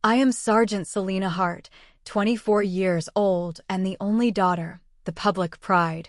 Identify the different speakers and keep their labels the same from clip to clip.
Speaker 1: I am Sergeant Selena Hart, 24 years old and the only daughter, the public pride,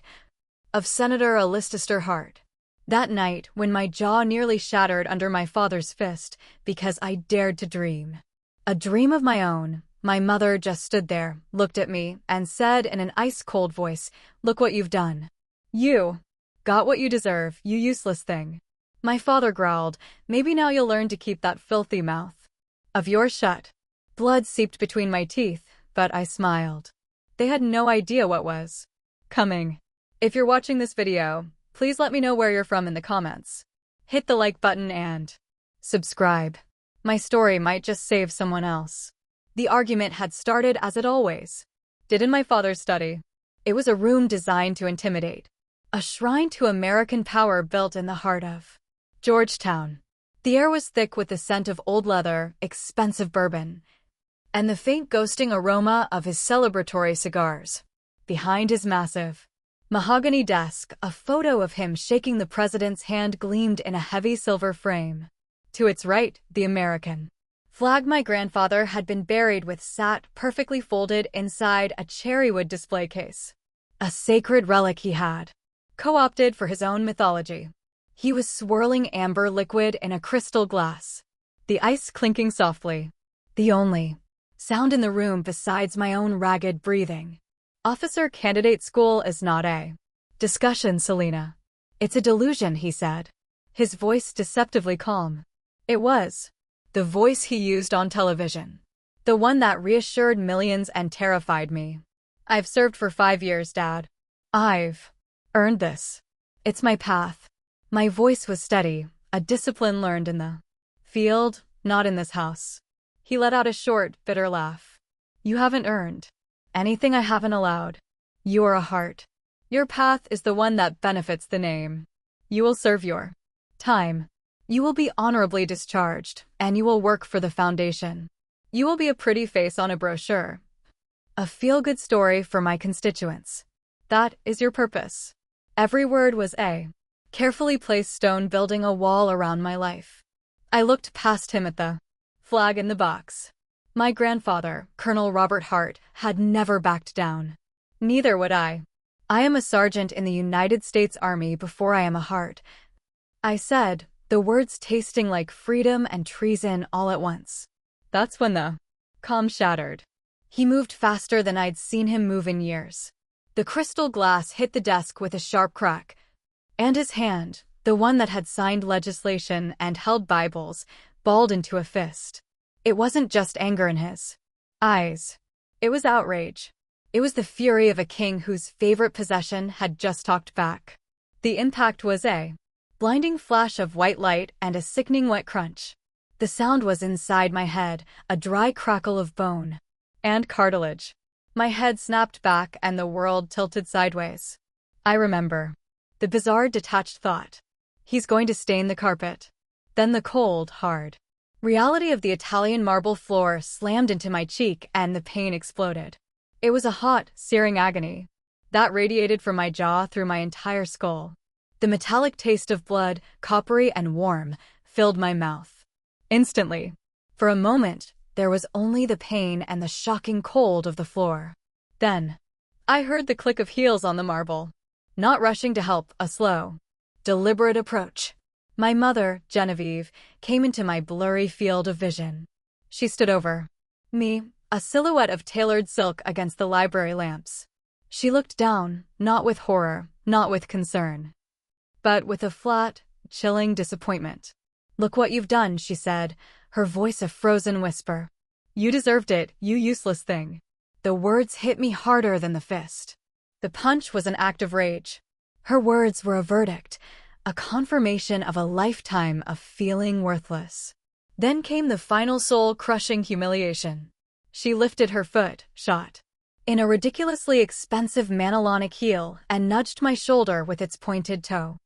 Speaker 1: of Senator Alistair Hart. That night, when my jaw nearly shattered under my father's fist because I dared to dream a dream of my own, my mother just stood there, looked at me, and said in an ice-cold voice, "Look what you've done. You got what you deserve, you useless thing." My father growled, "Maybe now you'll learn to keep that filthy mouth of yours shut." Blood seeped between my teeth, but I smiled. They had no idea what was coming. If you're watching this video, please let me know where you're from in the comments. Hit the like button and subscribe. My story might just save someone else. The argument had started as it always did in my father's study. It was a room designed to intimidate, a shrine to American power built in the heart of Georgetown. The air was thick with the scent of old leather, expensive bourbon, and the faint ghosting aroma of his celebratory cigars. Behind his massive mahogany desk, a photo of him shaking the president's hand gleamed in a heavy silver frame. To its right, the American flag my grandfather had been buried with sat perfectly folded inside a cherrywood display case. A sacred relic he had co-opted for his own mythology. He was swirling amber liquid in a crystal glass, the ice clinking softly. The only sound in the room besides my own ragged breathing. "Officer candidate school is not a discussion, Selena. It's a delusion," he said, his voice deceptively calm. It was the voice he used on television, the one that reassured millions and terrified me. "I've served for 5 years, Dad. I've earned this. It's my path." My voice was steady, a discipline learned in the field, not in this house. He let out a short, bitter laugh. "You haven't earned anything I haven't allowed. You are a Hart. Your path is the one that benefits the name. You will serve your time. You will be honorably discharged, and you will work for the foundation. You will be a pretty face on a brochure. A feel-good story for my constituents. That is your purpose." Every word was a carefully placed stone building a wall around my life. I looked past him at the flag in the box. My grandfather, Colonel Robert Hart, had never backed down. Neither would I. "I am a sergeant in the United States Army before I am a Hart," I said, the words tasting like freedom and treason all at once. That's when the calm shattered. He moved faster than I'd seen him move in years. The crystal glass hit the desk with a sharp crack, and his hand, the one that had signed legislation and held Bibles, balled into a fist. It wasn't just anger in his eyes. It was outrage. It was the fury of a king whose favorite possession had just talked back. The impact was a blinding flash of white light and a sickening wet crunch. The sound was inside my head, a dry crackle of bone and cartilage. My head snapped back and the world tilted sideways. I remember the bizarre detached thought. He's going to stain the carpet. Then the cold, hard reality of the Italian marble floor slammed into my cheek and the pain exploded. It was a hot, searing agony that radiated from my jaw through my entire skull. The metallic taste of blood, coppery and warm, filled my mouth. Instantly, for a moment, there was only the pain and the shocking cold of the floor. Then, I heard the click of heels on the marble. Not rushing to help, a slow, deliberate approach. My mother, Genevieve, came into my blurry field of vision. She stood over me, a silhouette of tailored silk against the library lamps. She looked down, not with horror, not with concern, but with a flat, chilling disappointment. "Look what you've done," she said, her voice a frozen whisper. "You deserved it, you useless thing." The words hit me harder than the fist. The punch was an act of rage. Her words were a verdict, a confirmation of a lifetime of feeling worthless. Then came the final soul-crushing humiliation. She lifted her foot, shot in a ridiculously expensive Manilonic heel, and nudged my shoulder with its pointed toe.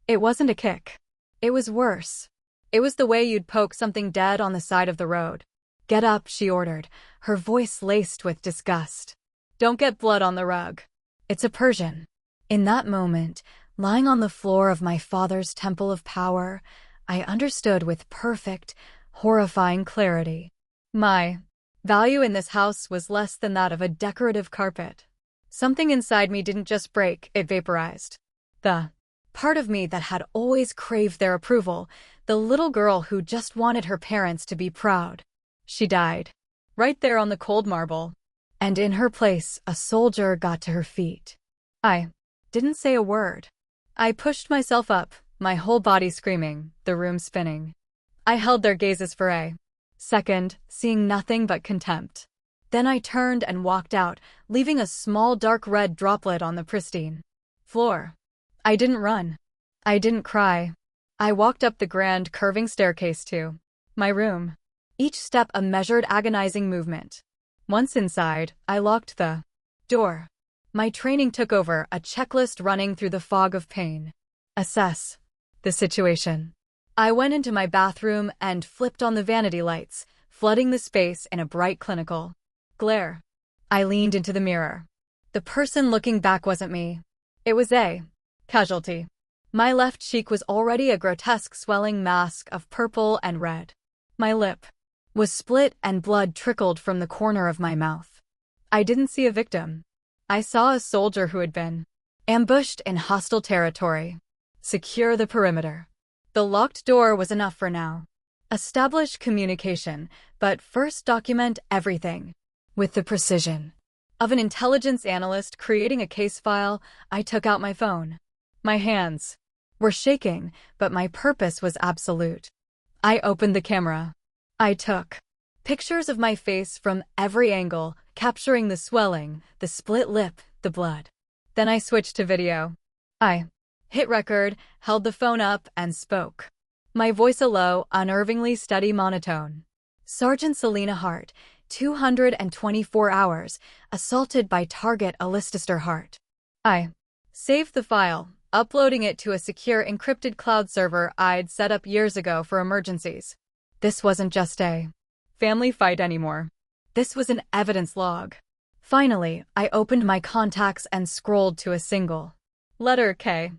Speaker 1: It wasn't a kick. It was worse. It was the way you'd poke something dead on the side of the road. "Get up," she ordered, her voice laced with disgust. "Don't get blood on the rug. It's a Persian." In that moment, lying on the floor of my father's temple of power, I understood with perfect, horrifying clarity. My Value in this house was less than that of a decorative carpet. Something inside me didn't just break, it vaporized. The part of me that had always craved their approval, the little girl who just wanted her parents to be proud. She died. Right there on the cold marble. And in her place, a soldier got to her feet. I didn't say a word. I pushed myself up, my whole body screaming, the room spinning. I held their gazes for a second, seeing nothing but contempt. Then I turned and walked out, leaving a small dark red droplet on the pristine floor. I didn't run. I didn't cry. I walked up the grand, curving staircase to my room. Each step a measured, agonizing movement. Once inside, I locked the door. My training took over, a checklist running through the fog of pain. Assess the situation. I went into my bathroom and flipped on the vanity lights, flooding the space in a bright clinical glare. I leaned into the mirror. The person looking back wasn't me. It was a casualty. My left cheek was already a grotesque swelling mask of purple and red. My lip was split and blood trickled from the corner of my mouth. I didn't see a victim. I saw a soldier who had been ambushed in hostile territory. Secure the perimeter. The locked door was enough for now. Establish communication, but first document everything. With the precision of an intelligence analyst creating a case file, I took out my phone. My hands were shaking, but my purpose was absolute. I opened the camera. I took pictures of my face from every angle, capturing the swelling, the split lip, the blood. Then I switched to video. I hit record, held the phone up, and spoke. My voice a low, unnervingly steady monotone. Sergeant Selena Hart, 224 hours, assaulted by target Alistair Hart. I saved the file, uploading it to a secure encrypted cloud server I'd set up years ago for emergencies. This wasn't just a family fight anymore. This was an evidence log. Finally, I opened my contacts and scrolled to a single letter K.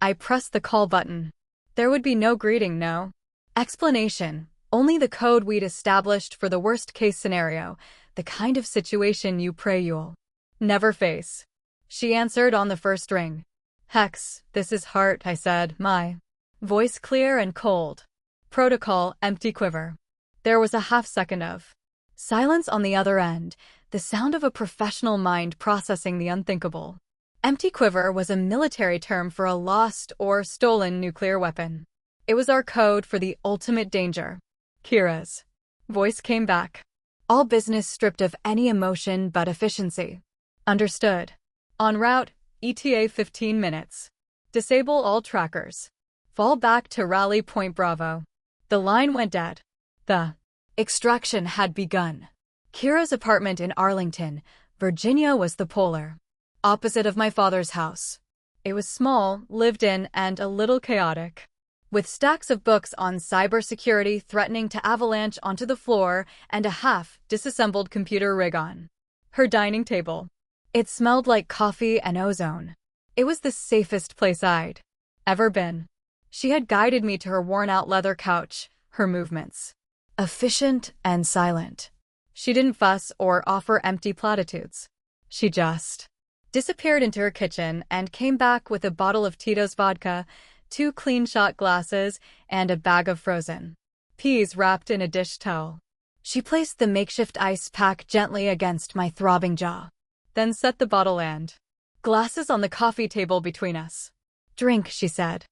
Speaker 1: I pressed the call button. There would be no greeting, no explanation, only the code we'd established for the worst-case scenario, the kind of situation you pray you'll never face. She answered on the first ring. "Hex, this is Hart," I said, my voice clear and cold. Protocol, empty quiver. There was a half-second of silence on the other end, the sound of a professional mind processing the unthinkable. Empty quiver was a military term for a lost or stolen nuclear weapon. It was our code for the ultimate danger. Kira's voice came back. All business stripped of any emotion but efficiency. Understood. En route, ETA 15 minutes. Disable all trackers. Fall back to Rally Point Bravo. The line went dead. The extraction had begun. Kira's apartment in Arlington, Virginia was the polar opposite of my father's house. It was small, lived in, and a little chaotic, with stacks of books on cybersecurity threatening to avalanche onto the floor and a half-disassembled computer rig on her dining table. It smelled like coffee and ozone. It was the safest place I'd ever been. She had guided me to her worn-out leather couch, her movements efficient and silent. She didn't fuss or offer empty platitudes. She just disappeared into her kitchen and came back with a bottle of Tito's vodka, 2 clean shot glasses, and a bag of frozen peas wrapped in a dish towel. She placed the makeshift ice pack gently against my throbbing jaw, then set the bottle and glasses on the coffee table between us. "Drink," she said,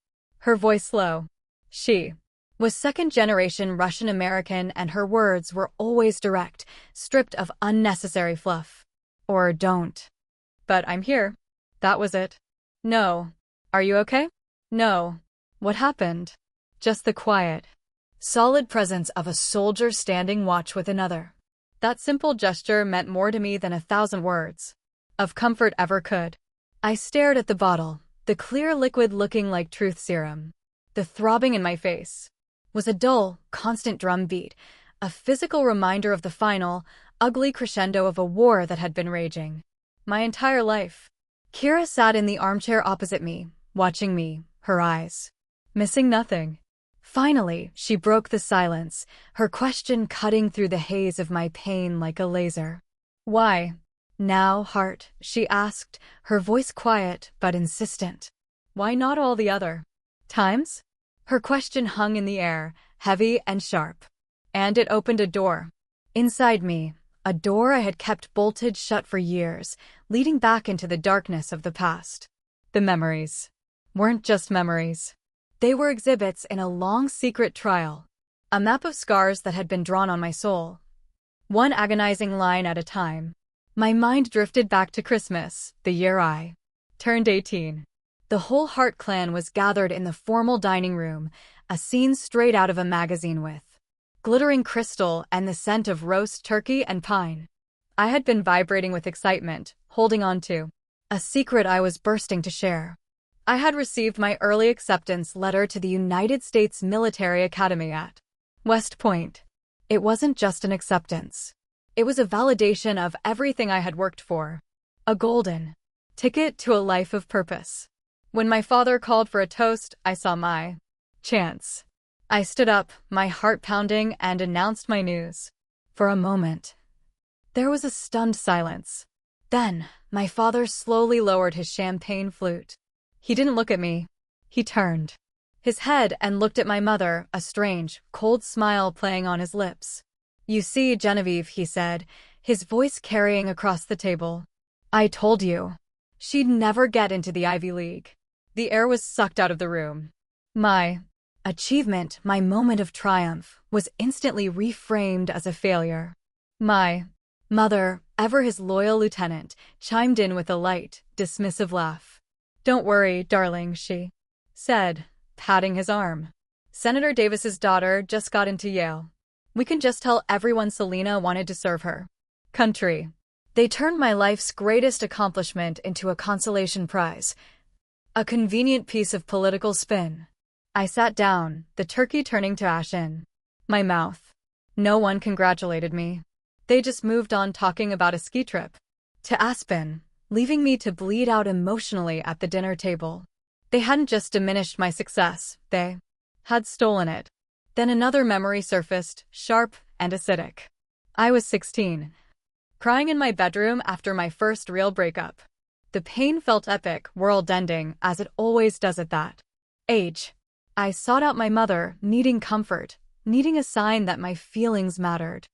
Speaker 1: her voice low. She was second-generation Russian-American, and her words were always direct, stripped of unnecessary fluff. Or don't. But I'm here. That was it. No. Are you okay? No. What happened? Just the quiet, solid presence of a soldier standing watch with another. That simple gesture meant more to me than 1,000 words of comfort ever could. I stared at the bottle, the clear liquid looking like truth serum. The throbbing in my face was a dull, constant drum beat, a physical reminder of the final, ugly crescendo of a war that had been raging my entire life. Kira sat in the armchair opposite me, watching me, her eyes missing nothing. Finally, she broke the silence, her question cutting through the haze of my pain like a laser. Why? Now, Hart, she asked, her voice quiet but insistent. Why not all the other times? Her question hung in the air, heavy and sharp. And it opened a door. Inside me, a door I had kept bolted shut for years, leading back into the darkness of the past. The memories weren't just memories. They were exhibits in a long secret trial. A map of scars that had been drawn on my soul. One agonizing line at a time. My mind drifted back to Christmas, the year I turned 18. The whole Hart clan was gathered in the formal dining room, a scene straight out of a magazine with glittering crystal and the scent of roast turkey and pine. I had been vibrating with excitement, holding on to a secret I was bursting to share. I had received my early acceptance letter to the United States Military Academy at West Point. It wasn't just an acceptance. It was a validation of everything I had worked for. A golden ticket to a life of purpose. When my father called for a toast, I saw my chance. I stood up, my heart pounding, and announced my news. For a moment, there was a stunned silence. Then, my father slowly lowered his champagne flute. He didn't look at me. He turned his head and looked at my mother, a strange, cold smile playing on his lips. You see, Genevieve, he said, his voice carrying across the table. I told you. She'd never get into the Ivy League. The air was sucked out of the room. My achievement, my moment of triumph, was instantly reframed as a failure. My mother, ever his loyal lieutenant, chimed in with a light, dismissive laugh. Don't worry, darling, she said, patting his arm. Senator Davis's daughter just got into Yale. We can just tell everyone Selena wanted to serve her country. They turned my life's greatest accomplishment into a consolation prize. A convenient piece of political spin. I sat down, the turkey turning to ash in my mouth. No one congratulated me. They just moved on talking about a ski trip to Aspen, leaving me to bleed out emotionally at the dinner table. They hadn't just diminished my success, they had stolen it. Then another memory surfaced, sharp and acidic. I was 16, crying in my bedroom after my first real breakup. The pain felt epic, world-ending, as it always does at that age. I sought out my mother, needing comfort, needing a sign that my feelings mattered.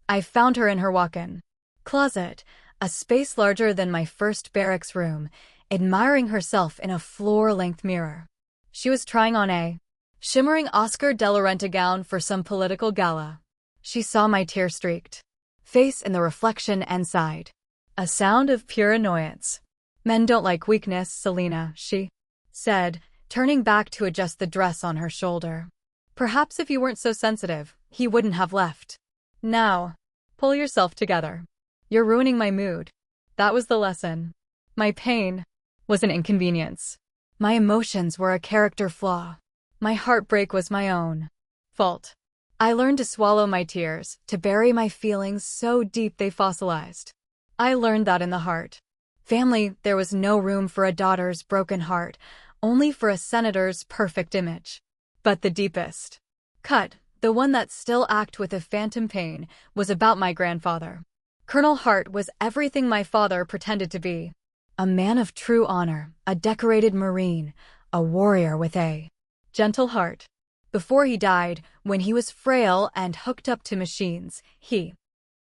Speaker 1: I found her in her walk-in closet, a space larger than my first barracks room, admiring herself in a floor-length mirror. She was trying on a shimmering Oscar de la Renta gown for some political gala. She saw my tear-streaked face in the reflection and sighed. A sound of pure annoyance. Men don't like weakness, Selena, she said, turning back to adjust the dress on her shoulder. Perhaps if you weren't so sensitive, he wouldn't have left. Now, pull yourself together. You're ruining my mood. That was the lesson. My pain was an inconvenience. My emotions were a character flaw. My heartbreak was my own fault. I learned to swallow my tears, to bury my feelings so deep they fossilized. I learned that in the heart. Family, there was no room for a daughter's broken heart, only for a senator's perfect image. But the deepest cut, the one that still acted with a phantom pain, was about my grandfather. Colonel Hart was everything my father pretended to be. A man of true honor, a decorated Marine, a warrior with a gentle heart. Before he died, when he was frail and hooked up to machines, he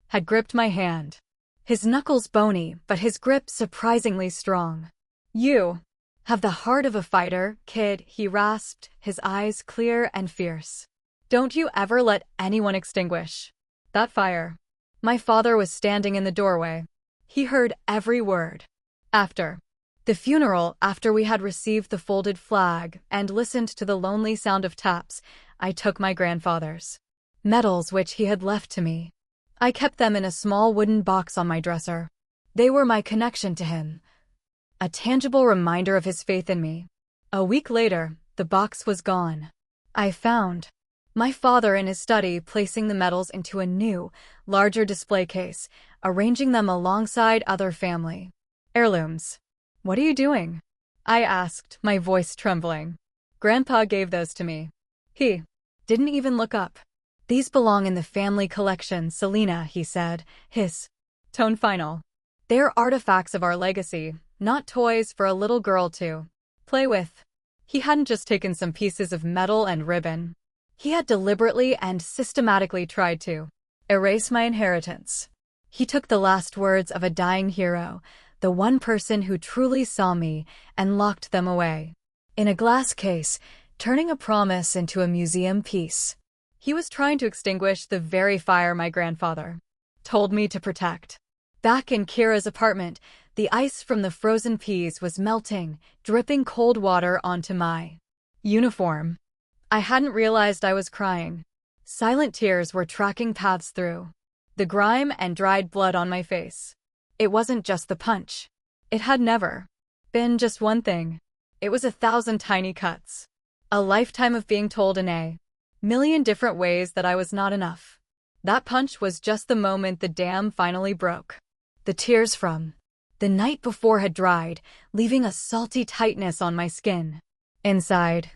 Speaker 1: had gripped my hand. His knuckles bony, but his grip surprisingly strong. You have the heart of a fighter, kid, he rasped, his eyes clear and fierce. Don't you ever let anyone extinguish that fire. My father was standing in the doorway. He heard every word. After the funeral, after we had received the folded flag and listened to the lonely sound of taps, I took my grandfather's medals which he had left to me. I kept them in a small wooden box on my dresser. They were my connection to him, a tangible reminder of his faith in me. A week later, the box was gone. I found my father in his study placing the medals into a new, larger display case, arranging them alongside other family heirlooms. What are you doing? I asked, my voice trembling. Grandpa gave those to me. He didn't even look up. "These belong in the family collection, Selena," he said, his tone final. "They're artifacts of our legacy, not toys for a little girl to play with." He hadn't just taken some pieces of metal and ribbon. He had deliberately and systematically tried to erase my inheritance. He took the last words of a dying hero, the one person who truly saw me, and locked them away in a glass case, turning a promise into a museum piece. He was trying to extinguish the very fire my grandfather told me to protect. Back in Kira's apartment, the ice from the frozen peas was melting, dripping cold water onto my uniform. I hadn't realized I was crying. Silent tears were tracking paths through the grime and dried blood on my face. It wasn't just the punch. It had never been just one thing. It was 1,000 tiny cuts. A lifetime of being told in a million different ways that I was not enough. That punch was just the moment the dam finally broke. The tears from the night before had dried, leaving a salty tightness on my skin. Inside,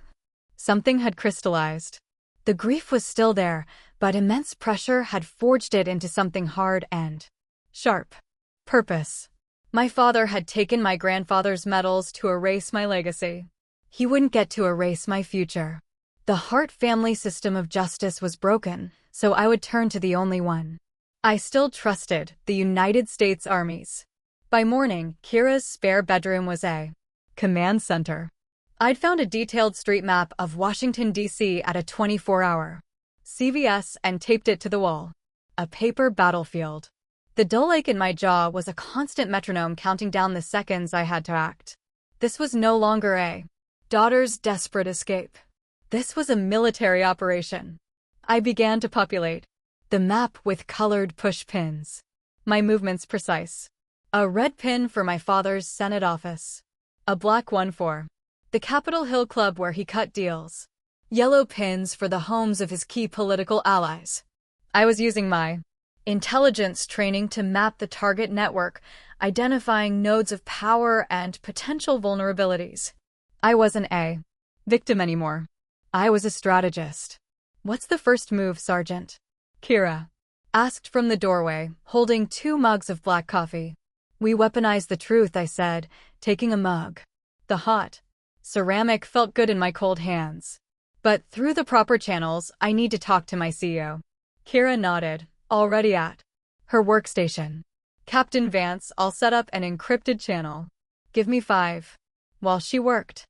Speaker 1: something had crystallized. The grief was still there, but immense pressure had forged it into something hard and sharp. Purpose. My father had taken my grandfather's medals to erase my legacy. He wouldn't get to erase my future. The Hart family system of justice was broken, so I would turn to the only one I still trusted, the United States Army's. By morning, Kira's spare bedroom was a command center. I'd found a detailed street map of Washington, D.C. at a 24-hour CVS and taped it to the wall. A paper battlefield. The dull ache in my jaw was a constant metronome counting down the seconds I had to act. This was no longer a daughter's desperate escape. This was a military operation. I began to populate the map with colored push pins. My movements precise. A red pin for my father's Senate office. A black one for the Capitol Hill Club where he cut deals. Yellow pins for the homes of his key political allies. I was using my intelligence training to map the target network, identifying nodes of power and potential vulnerabilities. I wasn't a victim anymore. I was a strategist. "What's the first move, Sergeant?" Kira asked from the doorway, holding 2 mugs of black coffee. "We weaponize the truth," I said, taking a mug. The hot ceramic felt good in my cold hands. "But through the proper channels, I need to talk to my CEO." Kira nodded, already at her workstation. "Captain Vance, I'll set up an encrypted channel. Give me 5. While she worked,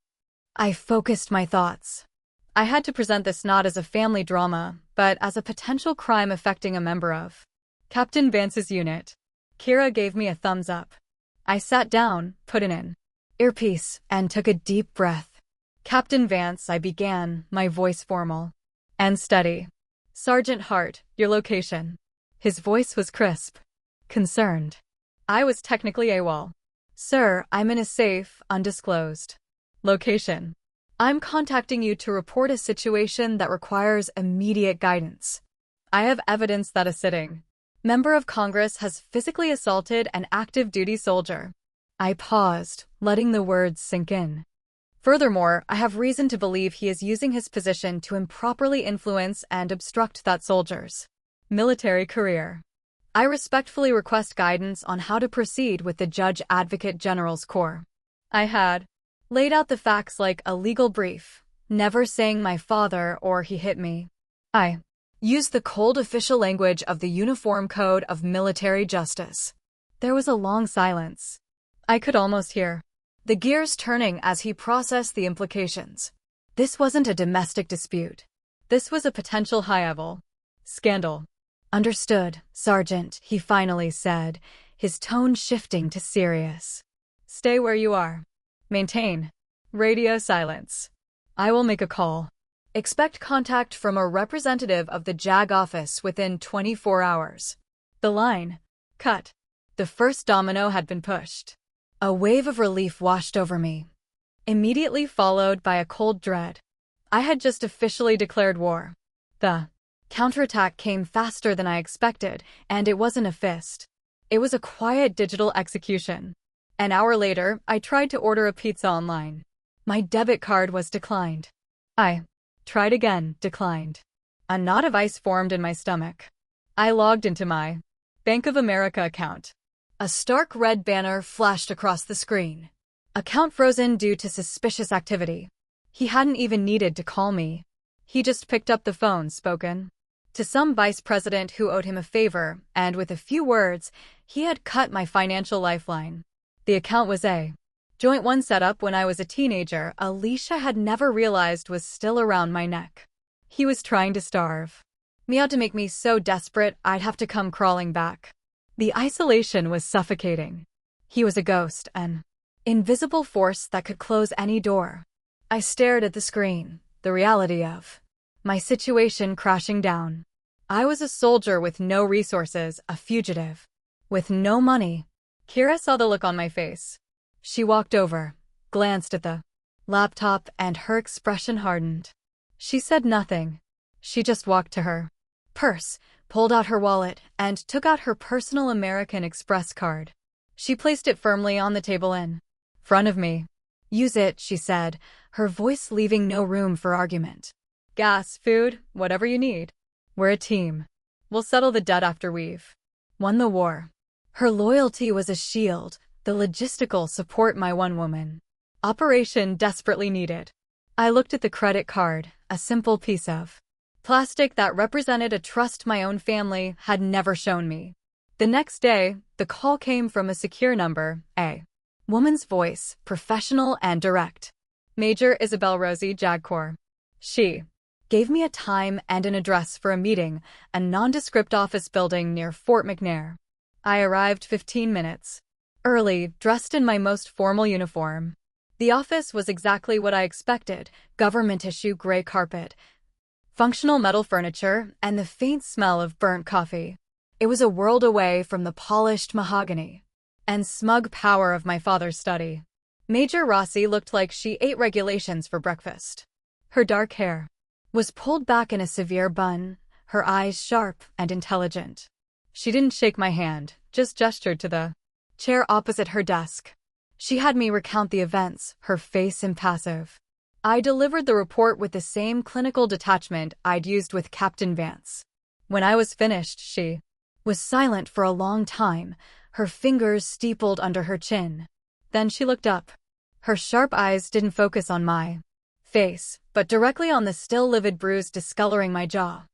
Speaker 1: I focused my thoughts. I had to present this not as a family drama, but as a potential crime affecting a member of Captain Vance's unit. Kira gave me a thumbs up. I sat down, put in an earpiece, and took a deep breath. "Captain Vance," I began, my voice formal and steady. "Sergeant Hart, your location." His voice was crisp, concerned. I was technically AWOL. "Sir, I'm in a safe, undisclosed location. I'm contacting you to report a situation that requires immediate guidance. I have evidence that a sitting member of Congress has physically assaulted an active duty soldier." I paused, letting the words sink in. "Furthermore, I have reason to believe he is using his position to improperly influence and obstruct that soldier's military career. I respectfully request guidance on how to proceed with the Judge Advocate General's Corps." I had laid out the facts like a legal brief, never saying my father or he hit me. I used the cold official language of the Uniform Code of Military Justice. There was a long silence. I could almost hear the gears turning as he processed the implications. This wasn't a domestic dispute. This was a potential high-level scandal. "Understood, Sergeant," he finally said, his tone shifting to serious. "Stay where you are. Maintain radio silence. I will make a call. Expect contact from a representative of the JAG office within 24 hours. The line cut. The first domino had been pushed. A wave of relief washed over me, immediately followed by a cold dread. I had just officially declared war. The counterattack came faster than I expected, and it wasn't a fist. It was a quiet digital execution. An hour later, I tried to order a pizza online. My debit card was declined. I tried again, declined. A knot of ice formed in my stomach. I logged into my Bank of America account. A stark red banner flashed across the screen. Account frozen due to suspicious activity. He hadn't even needed to call me. He just picked up the phone, spoken to some vice president who owed him a favor, and with a few words, he had cut my financial lifeline. The account was a joint one set up when I was a teenager Alicia had never realized was still around my neck. He was trying to starve me out to make me so desperate I'd have to come crawling back. The isolation was suffocating. He was a ghost, an invisible force that could close any door. I stared at the screen, the reality of my situation crashing down. I was a soldier with no resources, a fugitive with no money. Kira saw the look on my face. She walked over, glanced at the laptop, and her expression hardened. She said nothing. She just walked to her purse, pulled out her wallet, and took out her personal American Express card. She placed it firmly on the table in front of me. "Use it," she said, her voice leaving no room for argument. "Gas, food, whatever you need. We're a team. We'll settle the debt after we've won the war." Her loyalty was a shield, the logistical support my one woman operation desperately needed. I looked at the credit card, a simple piece of plastic that represented a trust my own family had never shown me. The next day, the call came from a secure number, a woman's voice, professional and direct. "Major Isabel Rosie Jagcor." She gave me a time and an address for a meeting, a nondescript office building near Fort McNair. I arrived 15 minutes early, dressed in my most formal uniform. The office was exactly what I expected: government-issue gray carpet, functional metal furniture, and the faint smell of burnt coffee. It was a world away from the polished mahogany and smug power of my father's study. Major Rossi looked like she ate regulations for breakfast. Her dark hair was pulled back in a severe bun, her eyes sharp and intelligent. She didn't shake my hand, just gestured to the chair opposite her desk. She had me recount the events, her face impassive. I delivered the report with the same clinical detachment I'd used with Captain Vance. When I was finished, she was silent for a long time, her fingers steepled under her chin. Then she looked up. Her sharp eyes didn't focus on my face, but directly on the still livid bruise discoloring my jaw.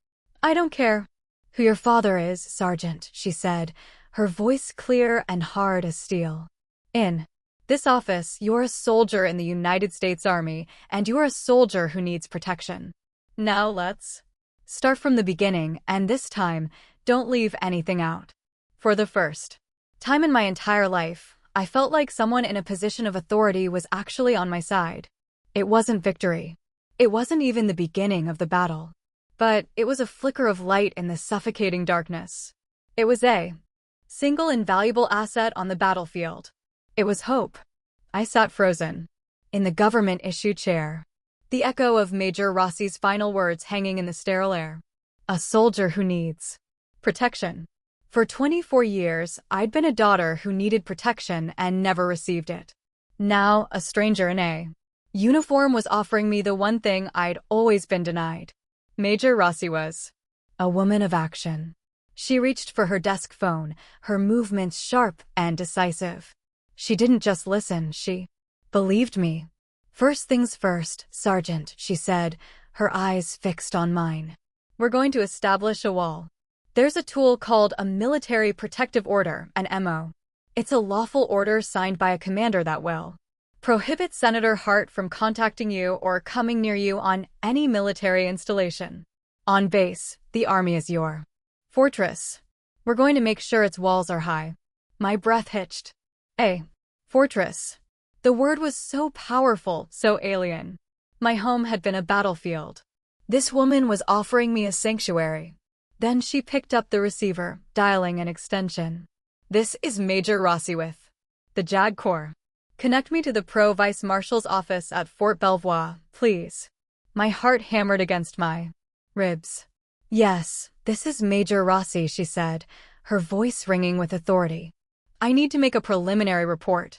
Speaker 1: "I don't care who your father is, Sergeant," she said, her voice clear and hard as steel. "In this office, you're a soldier in the United States Army, and you're a soldier who needs protection. Now let's start from the beginning, and this time, don't leave anything out." For the first time in my entire life, I felt like someone in a position of authority was actually on my side. It wasn't victory. It wasn't even the beginning of the battle. But it was a flicker of light in the suffocating darkness. It was a single invaluable asset on the battlefield. It was hope. I sat frozen in the government-issue chair, the echo of Major Rossi's final words hanging in the sterile air. A soldier who needs protection. For 24 years, I'd been a daughter who needed protection and never received it. Now, a stranger in a uniform was offering me the one thing I'd always been denied. Major Rossi was a woman of action. She reached for her desk phone, her movements sharp and decisive. She didn't just listen, she believed me. "First things first, Sergeant," she said, her eyes fixed on mine. "We're going to establish a wall. There's a tool called a military protective order, an MO. It's a lawful order signed by a commander that will prohibit Senator Hart from contacting you or coming near you on any military installation. On base, the Army is your fortress. We're going to make sure its walls are high." My breath hitched. A fortress. The word was so powerful, so alien. My home had been a battlefield. This woman was offering me a sanctuary. Then she picked up the receiver, dialing an extension. "This is Major Rossi with the JAG Corps. Connect me to the Pro-Vice Marshal's office at Fort Belvoir, please." My heart hammered against my ribs. "Yes, this is Major Rossi," she said, her voice ringing with authority. "I need to make a preliminary report.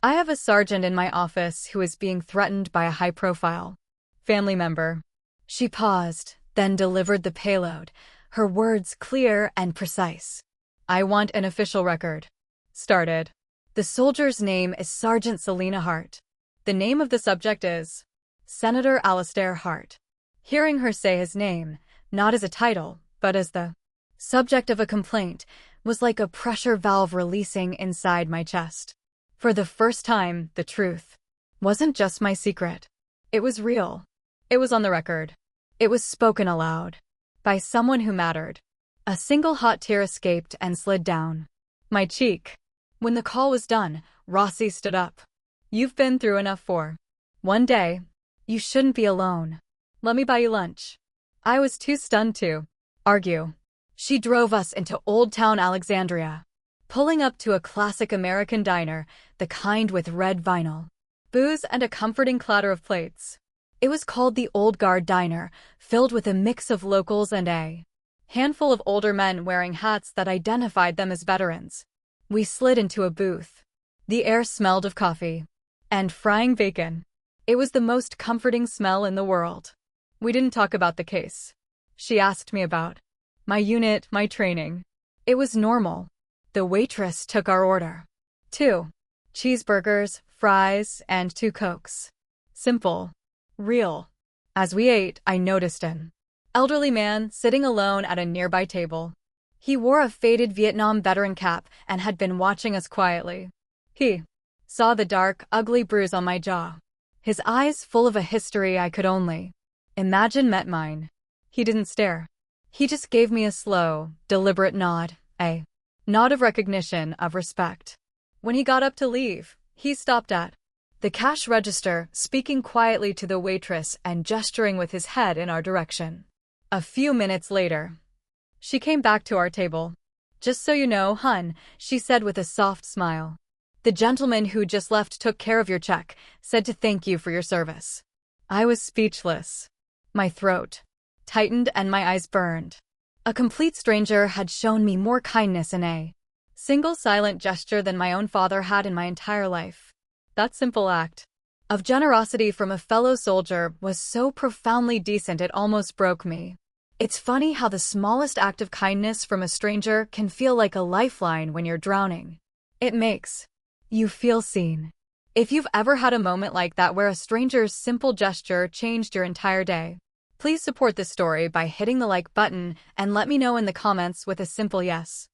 Speaker 1: I have a sergeant in my office who is being threatened by a high-profile family member." She paused, then delivered the payload, her words clear and precise. "I want an official record." Started. "The soldier's name is Sergeant Selena Hart. The name of the subject is Senator Alastair Hart." Hearing her say his name, not as a title, but as the subject of a complaint, was like a pressure valve releasing inside my chest. For the first time, the truth wasn't just my secret. It was real. It was on the record. It was spoken aloud. By someone who mattered. A single hot tear escaped and slid down my cheek. When the call was done, Rossi stood up. "You've been through enough for one day. You shouldn't be alone. Let me buy you lunch." I was too stunned to argue. She drove us into Old Town Alexandria, pulling up to a classic American diner, the kind with red vinyl, booze and a comforting clatter of plates. It was called the Old Guard Diner, filled with a mix of locals and a handful of older men wearing hats that identified them as veterans. We slid into a booth. The air smelled of coffee and frying bacon. It was the most comforting smell in the world. We didn't talk about the case. She asked me about my unit, my training. It was normal. The waitress took our order. 2 cheeseburgers, fries, and 2 Cokes. Simple. Real. As we ate, I noticed an elderly man sitting alone at a nearby table. He wore a faded Vietnam veteran cap and had been watching us quietly. He saw the dark, ugly bruise on my jaw. His eyes full of a history I could only imagine met mine. He didn't stare. He just gave me a slow, deliberate nod, a nod of recognition, of respect. When he got up to leave, he stopped at the cash register, speaking quietly to the waitress and gesturing with his head in our direction. A few minutes later, she came back to our table. "Just so you know, hun," she said with a soft smile. "The gentleman who just left took care of your check, said to thank you for your service." I was speechless. My throat tightened and my eyes burned. A complete stranger had shown me more kindness in a single silent gesture than my own father had in my entire life. That simple act of generosity from a fellow soldier was so profoundly decent it almost broke me. It's funny how the smallest act of kindness from a stranger can feel like a lifeline when you're drowning. It makes you feel seen. If you've ever had a moment like that where a stranger's simple gesture changed your entire day, please support this story by hitting the like button and let me know in the comments with a simple yes.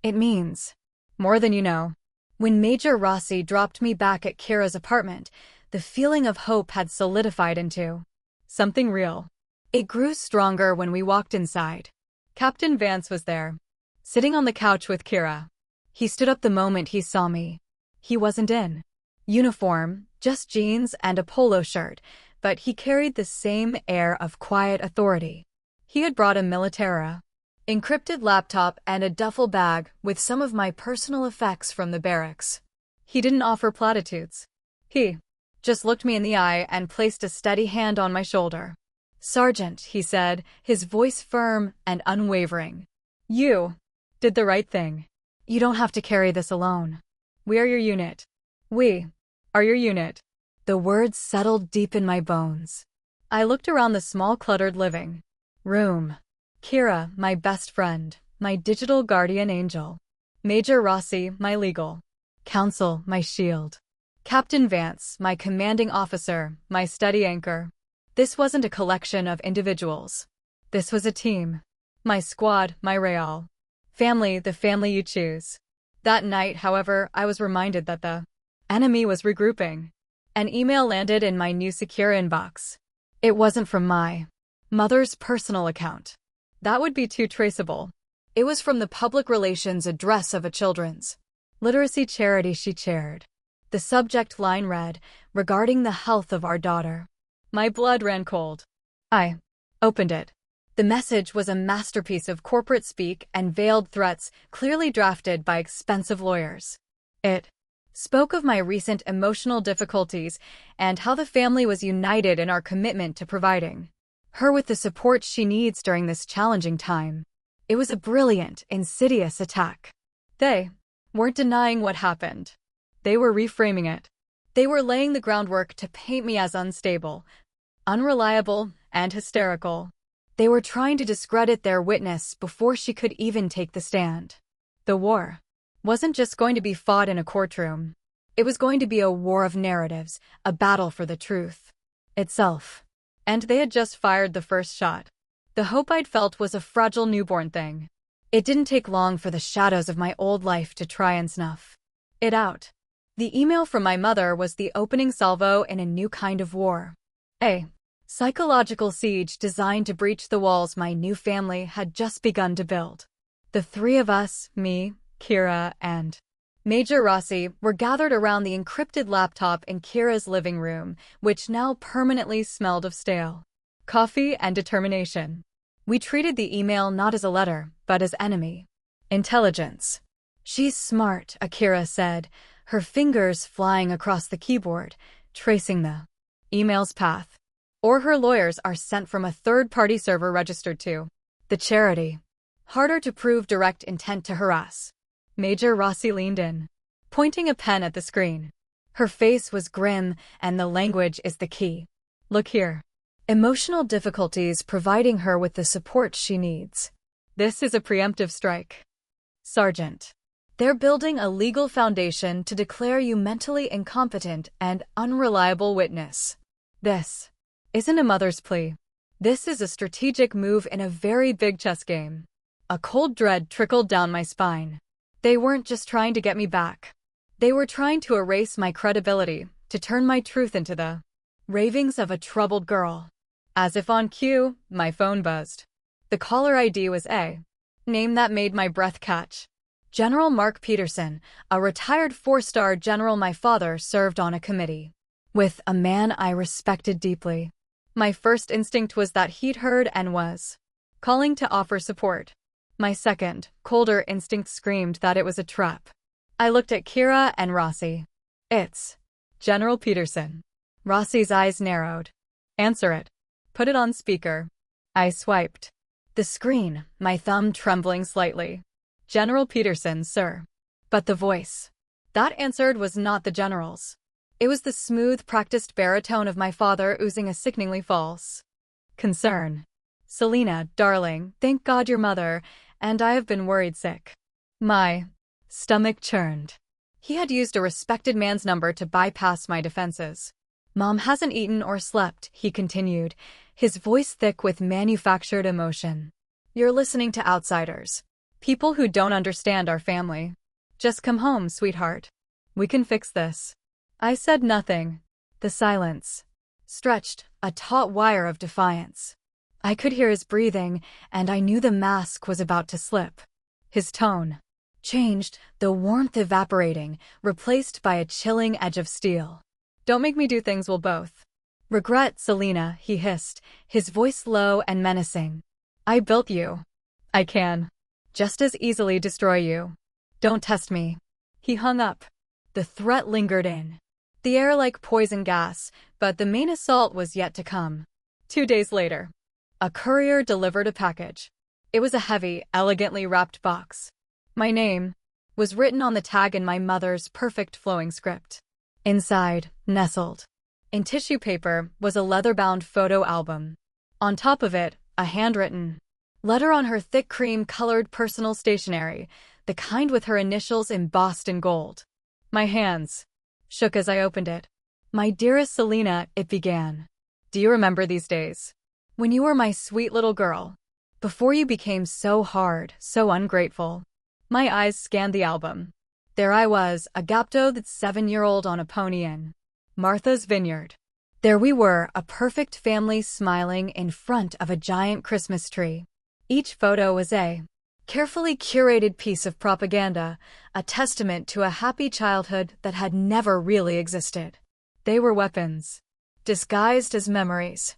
Speaker 1: It means more than you know. When Major Rossi dropped me back at Kira's apartment, the feeling of hope had solidified into something real. It grew stronger when we walked inside. Captain Vance was there, sitting on the couch with Kira. He stood up the moment he saw me. He wasn't in uniform, just jeans and a polo shirt, but he carried the same air of quiet authority. He had brought a Militera encrypted laptop and a duffel bag with some of my personal effects from the barracks. He didn't offer platitudes. He just looked me in the eye and placed a steady hand on my shoulder. "Sergeant," he said, his voice firm and unwavering. "You did the right thing. You don't have to carry this alone. We are your unit. We are your unit." The words settled deep in my bones. I looked around the small cluttered living room. Kira, my best friend, my digital guardian angel. Major Rossi, my legal counsel, my shield. Captain Vance, my commanding officer, my steady anchor. This wasn't a collection of individuals. This was a team. My squad, my real family, the family you choose. That night, however, I was reminded that the enemy was regrouping. An email landed in my new secure inbox. It wasn't from my mother's personal account. That would be too traceable. It was from the public relations address of a children's literacy charity she chaired. The subject line read, "Regarding the health of our daughter." My blood ran cold. I opened it. The message was a masterpiece of corporate speak and veiled threats, clearly drafted by expensive lawyers. It spoke of my recent emotional difficulties and how the family was united in our commitment to providing her with the support she needs during this challenging time. It was a brilliant, insidious attack. They weren't denying what happened. They were reframing it. They were laying the groundwork to paint me as unstable, unreliable, and hysterical. They were trying to discredit their witness before she could even take the stand. The war wasn't just going to be fought in a courtroom. It was going to be a war of narratives, a battle for the truth itself. And they had just fired the first shot. The hope I'd felt was a fragile newborn thing. It didn't take long for the shadows of my old life to try and snuff it out. The email from my mother was the opening salvo in a new kind of war. A psychological siege designed to breach the walls my new family had just begun to build. The three of us, me, Kira, and Major Rossi, were gathered around the encrypted laptop in Kira's living room, which now permanently smelled of stale coffee and determination. We treated the email not as a letter, but as enemy intelligence. "She's smart," Akira said, her fingers flying across the keyboard, tracing the email's path. "Or her lawyers are sent from a third-party server registered to the charity. Harder to prove direct intent to harass." Major Rossi leaned in, pointing a pen at the screen. Her face was grim, and the language is the key. "Look here. Emotional difficulties providing her with the support she needs. This is a preemptive strike, Sergeant. They're building a legal foundation to declare you mentally incompetent and unreliable witness. This isn't a mother's plea. This is a strategic move in a very big chess game." A cold dread trickled down my spine. They weren't just trying to get me back. They were trying to erase my credibility, to turn my truth into the ravings of a troubled girl. As if on cue, my phone buzzed. The caller ID was a name that made my breath catch. General Mark Peterson, a retired 4-star general my father served on a committee with, a man I respected deeply. My first instinct was that he'd heard and was calling to offer support. My second, colder instinct screamed that it was a trap. I looked at Kira and Rossi. "It's General Peterson." Rossi's eyes narrowed. "Answer it. Put it on speaker." I swiped the screen, my thumb trembling slightly. "General Peterson, sir." But the voice that answered was not the general's. It was the smooth, practiced baritone of my father oozing a sickeningly false concern. "Selena, darling, thank God your mother, and I have been worried sick." My stomach churned. He had used a respected man's number to bypass my defenses. "Mom hasn't eaten or slept," he continued, his voice thick with manufactured emotion. "You're listening to outsiders. People who don't understand our family. Just come home, sweetheart. We can fix this." I said nothing. The silence stretched, a taut wire of defiance. I could hear his breathing, and I knew the mask was about to slip. His tone changed, the warmth evaporating, replaced by a chilling edge of steel. "Don't make me do things we'll both regret, Selena," he hissed, his voice low and menacing. "I built you. I can just as easily destroy you. Don't test me." He hung up. The threat lingered in the air like poison gas, but the main assault was yet to come. 2 days later, a courier delivered a package. It was a heavy, elegantly wrapped box. My name was written on the tag in my mother's perfect flowing script. Inside, nestled in tissue paper, was a leather-bound photo album. On top of it, a handwritten letter on her thick cream-colored personal stationery, the kind with her initials embossed in gold. My hands shook as I opened it. "My dearest Selena," it began. "Do you remember these days? When you were my sweet little girl? Before you became so hard, so ungrateful." My eyes scanned the album. There I was, a gaptoed 7-year-old on a pony in Martha's Vineyard. There we were, a perfect family smiling in front of a giant Christmas tree. Each photo was a carefully curated piece of propaganda, a testament to a happy childhood that had never really existed. They were weapons, disguised as memories.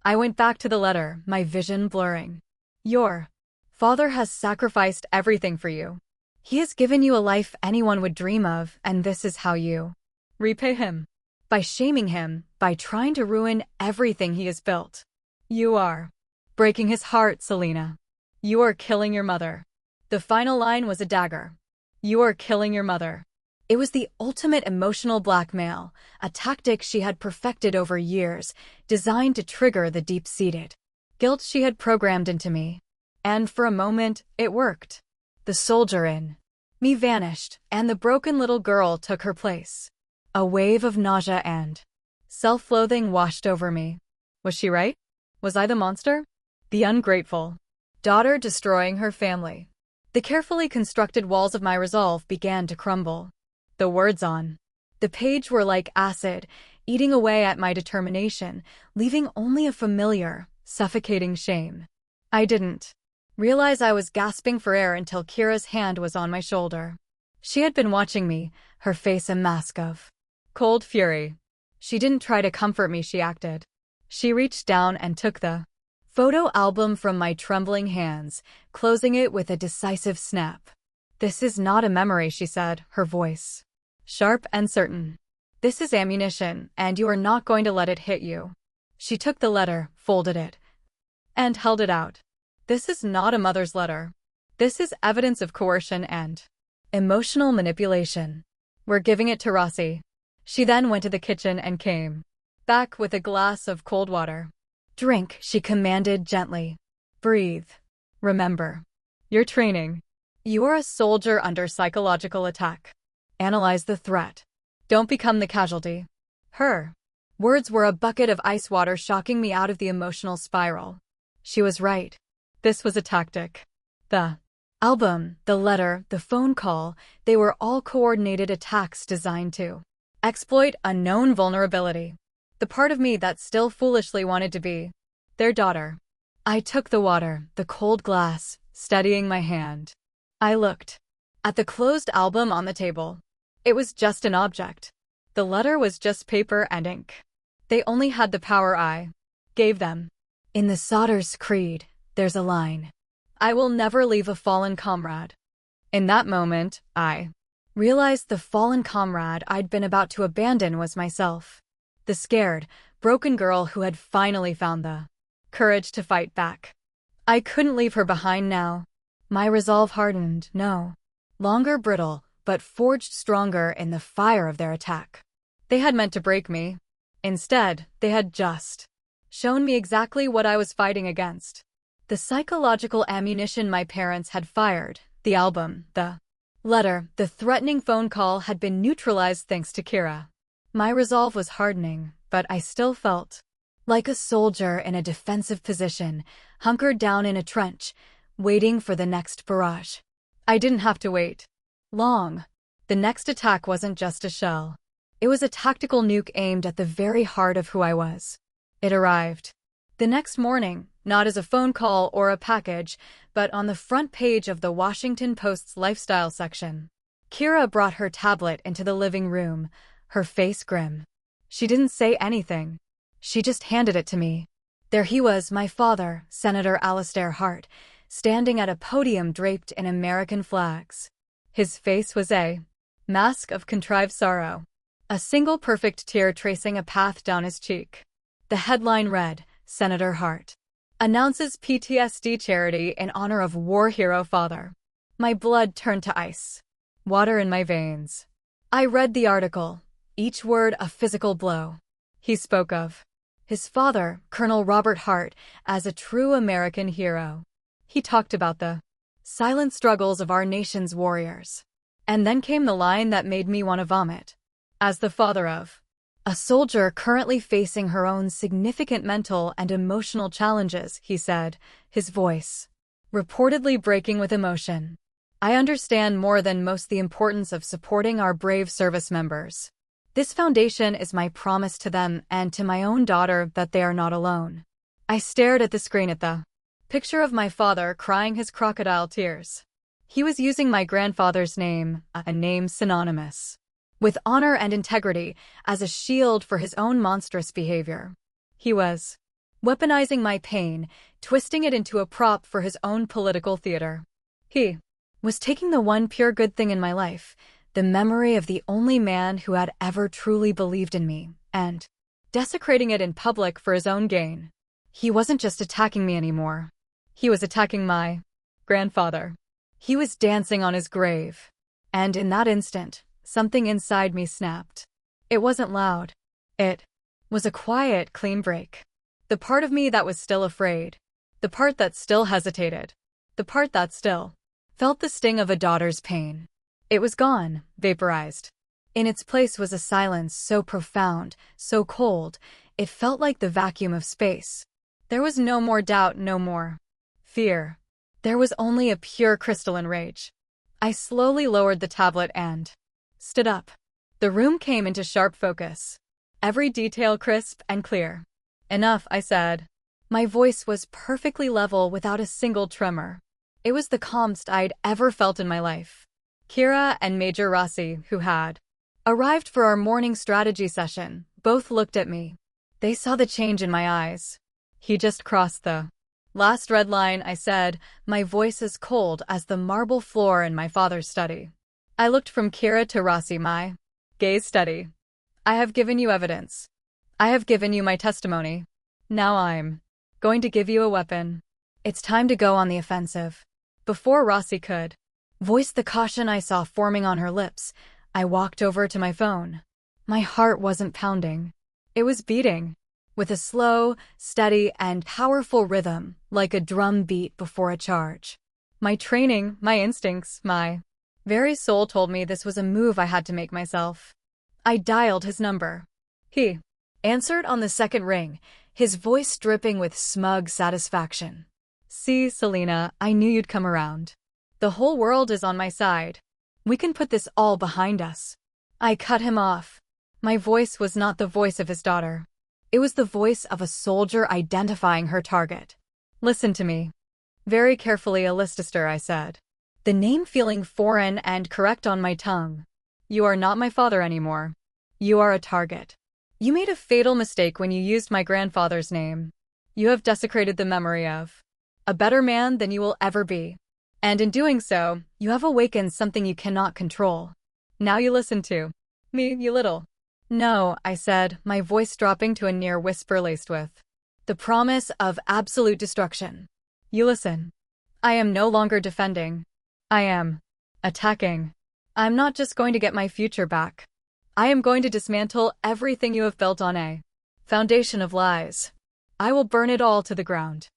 Speaker 1: I went back to the letter, my vision blurring. "Your father has sacrificed everything for you. He has given you a life anyone would dream of, and this is how you repay him. By shaming him, by trying to ruin everything he has built. You are breaking his heart, Selena. You are killing your mother." The final line was a dagger. "You are killing your mother." It was the ultimate emotional blackmail, a tactic she had perfected over years, designed to trigger the deep-seated guilt she had programmed into me. And for a moment, it worked. The soldier in me vanished, and the broken little girl took her place. A wave of nausea and self-loathing washed over me. Was she right? Was I the monster? The ungrateful daughter destroying her family. The carefully constructed walls of my resolve began to crumble. The words on the page were like acid, eating away at my determination, leaving only a familiar, suffocating shame. I didn't realize I was gasping for air until Kira's hand was on my shoulder. She had been watching me, her face a mask of cold fury. She didn't try to comfort me, she acted. She reached down and took the photo album from my trembling hands, closing it with a decisive snap. "This is not a memory," she said, her voice sharp and certain. "This is ammunition, and you are not going to let it hit you." She took the letter, folded it, and held it out. "This is not a mother's letter. This is evidence of coercion and emotional manipulation. We're giving it to Rossi." She then went to the kitchen and came back with a glass of cold water. "Drink," she commanded gently. "Breathe. Remember your training. You are a soldier under psychological attack. Analyze the threat. Don't become the casualty." Her words were a bucket of ice water, shocking me out of the emotional spiral. She was right. This was a tactic. The album, the letter, the phone call, they were all coordinated attacks designed to exploit a known vulnerability. The part of me that still foolishly wanted to be their daughter. I took the water, the cold glass, steadying my hand. I looked at the closed album on the table. It was just an object. The letter was just paper and ink. They only had the power I gave them. In the Sotter's Creed, there's a line: "I will never leave a fallen comrade." In that moment, I realized the fallen comrade I'd been about to abandon was myself. The scared, broken girl who had finally found the courage to fight back. I couldn't leave her behind now. My resolve hardened, no longer brittle, but forged stronger in the fire of their attack. They had meant to break me. Instead, they had just shown me exactly what I was fighting against. The psychological ammunition my parents had fired, the album, the letter, the threatening phone call had been neutralized thanks to Kira. My resolve was hardening, but I still felt like a soldier in a defensive position, hunkered down in a trench, waiting for the next barrage. I didn't have to wait long. The next attack wasn't just a shell. It was a tactical nuke aimed at the very heart of who I was. It arrived the next morning, not as a phone call or a package, but on the front page of the Washington Post's lifestyle section. Kira brought her tablet into the living room, her face grim. She didn't say anything. She just handed it to me. There he was, my father, Senator Alastair Hart, standing at a podium draped in American flags. His face was a mask of contrived sorrow, a single perfect tear tracing a path down his cheek. The headline read, "Senator Hart announces PTSD charity in honor of war hero father." My blood turned to ice, water in my veins. I read the article, each word a physical blow. He spoke of his father, Colonel Robert Hart, as a true American hero. He talked about the silent struggles of our nation's warriors. And then came the line that made me want to vomit. "As the father of a soldier currently facing her own significant mental and emotional challenges," he said, his voice reportedly breaking with emotion, "I understand more than most the importance of supporting our brave service members. This foundation is my promise to them and to my own daughter that they are not alone." I stared at the screen at the picture of my father crying his crocodile tears. He was using my grandfather's name, a name synonymous with honor and integrity, as a shield for his own monstrous behavior. He was weaponizing my pain, twisting it into a prop for his own political theater. He was taking the one pure good thing in my life, the memory of the only man who had ever truly believed in me, and desecrating it in public for his own gain. He wasn't just attacking me anymore. He was attacking my grandfather. He was dancing on his grave. And in that instant, something inside me snapped. It wasn't loud. It was a quiet, clean break. The part of me that was still afraid The part that still hesitated. The part that still felt the sting of a daughter's pain. It was gone, vaporized. In its place was a silence so profound, so cold, it felt like the vacuum of space. There was no more doubt, no more fear. There was only a pure crystalline rage. I slowly lowered the tablet and stood up. The room came into sharp focus. Every detail crisp and clear. Enough, I said. My voice was perfectly level without a single tremor. It was the calmest I'd ever felt in my life. Kira and Major Rossi, who had arrived for our morning strategy session, both looked at me. They saw the change in my eyes. He just crossed the last red line, I said, my voice as cold as the marble floor in my father's study. I looked from Kira to Rossi, my gaze steady. I have given you evidence. I have given you my testimony. Now I'm going to give you a weapon. It's time to go on the offensive. Before Rossi could voice the caution I saw forming on her lips, I walked over to my phone. My heart wasn't pounding. It was beating, with a slow, steady, and powerful rhythm, like a drum beat before a charge. My training, my instincts, my very soul told me this was a move I had to make myself. I dialed his number. He answered on the second ring, his voice dripping with smug satisfaction. See, Selena, I knew you'd come around. The whole world is on my side. We can put this all behind us. I cut him off. My voice was not the voice of his daughter. It was the voice of a soldier identifying her target. Listen to me. Very carefully, Alistair, I said, the name feeling foreign and correct on my tongue. You are not my father anymore. You are a target. You made a fatal mistake when you used my grandfather's name. You have desecrated the memory of a better man than you will ever be. And in doing so, you have awakened something you cannot control. Now you listen to me, you little. No, I said, my voice dropping to a near whisper laced with the promise of absolute destruction. You listen. I am no longer defending. I am attacking. I'm not just going to get my future back. I am going to dismantle everything you have built on a foundation of lies. I will burn it all to the ground.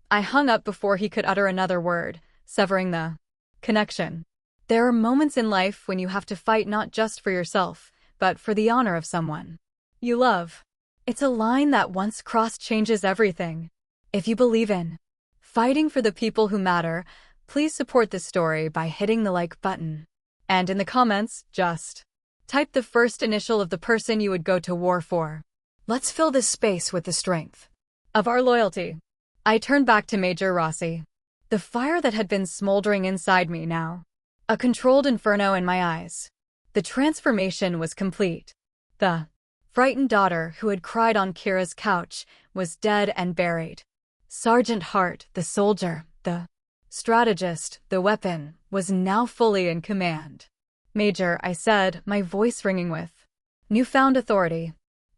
Speaker 1: I hung up before he could utter another word, severing the connection. There are moments in life when you have to fight not just for yourself, but for the honor of someone you love. It's a line that once crossed changes everything. If you believe in fighting for the people who matter, please support this story by hitting the like button. And in the comments, just type the first initial of the person you would go to war for. Let's fill this space with the strength of our loyalty. I turned back to Major Rossi. The fire that had been smoldering inside me now. A controlled inferno in my eyes. The transformation was complete. The frightened daughter who had cried on Kira's couch was dead and buried. Sergeant Hart, the soldier, the strategist, the weapon, was now fully in command. Major, I said, my voice ringing with newfound authority.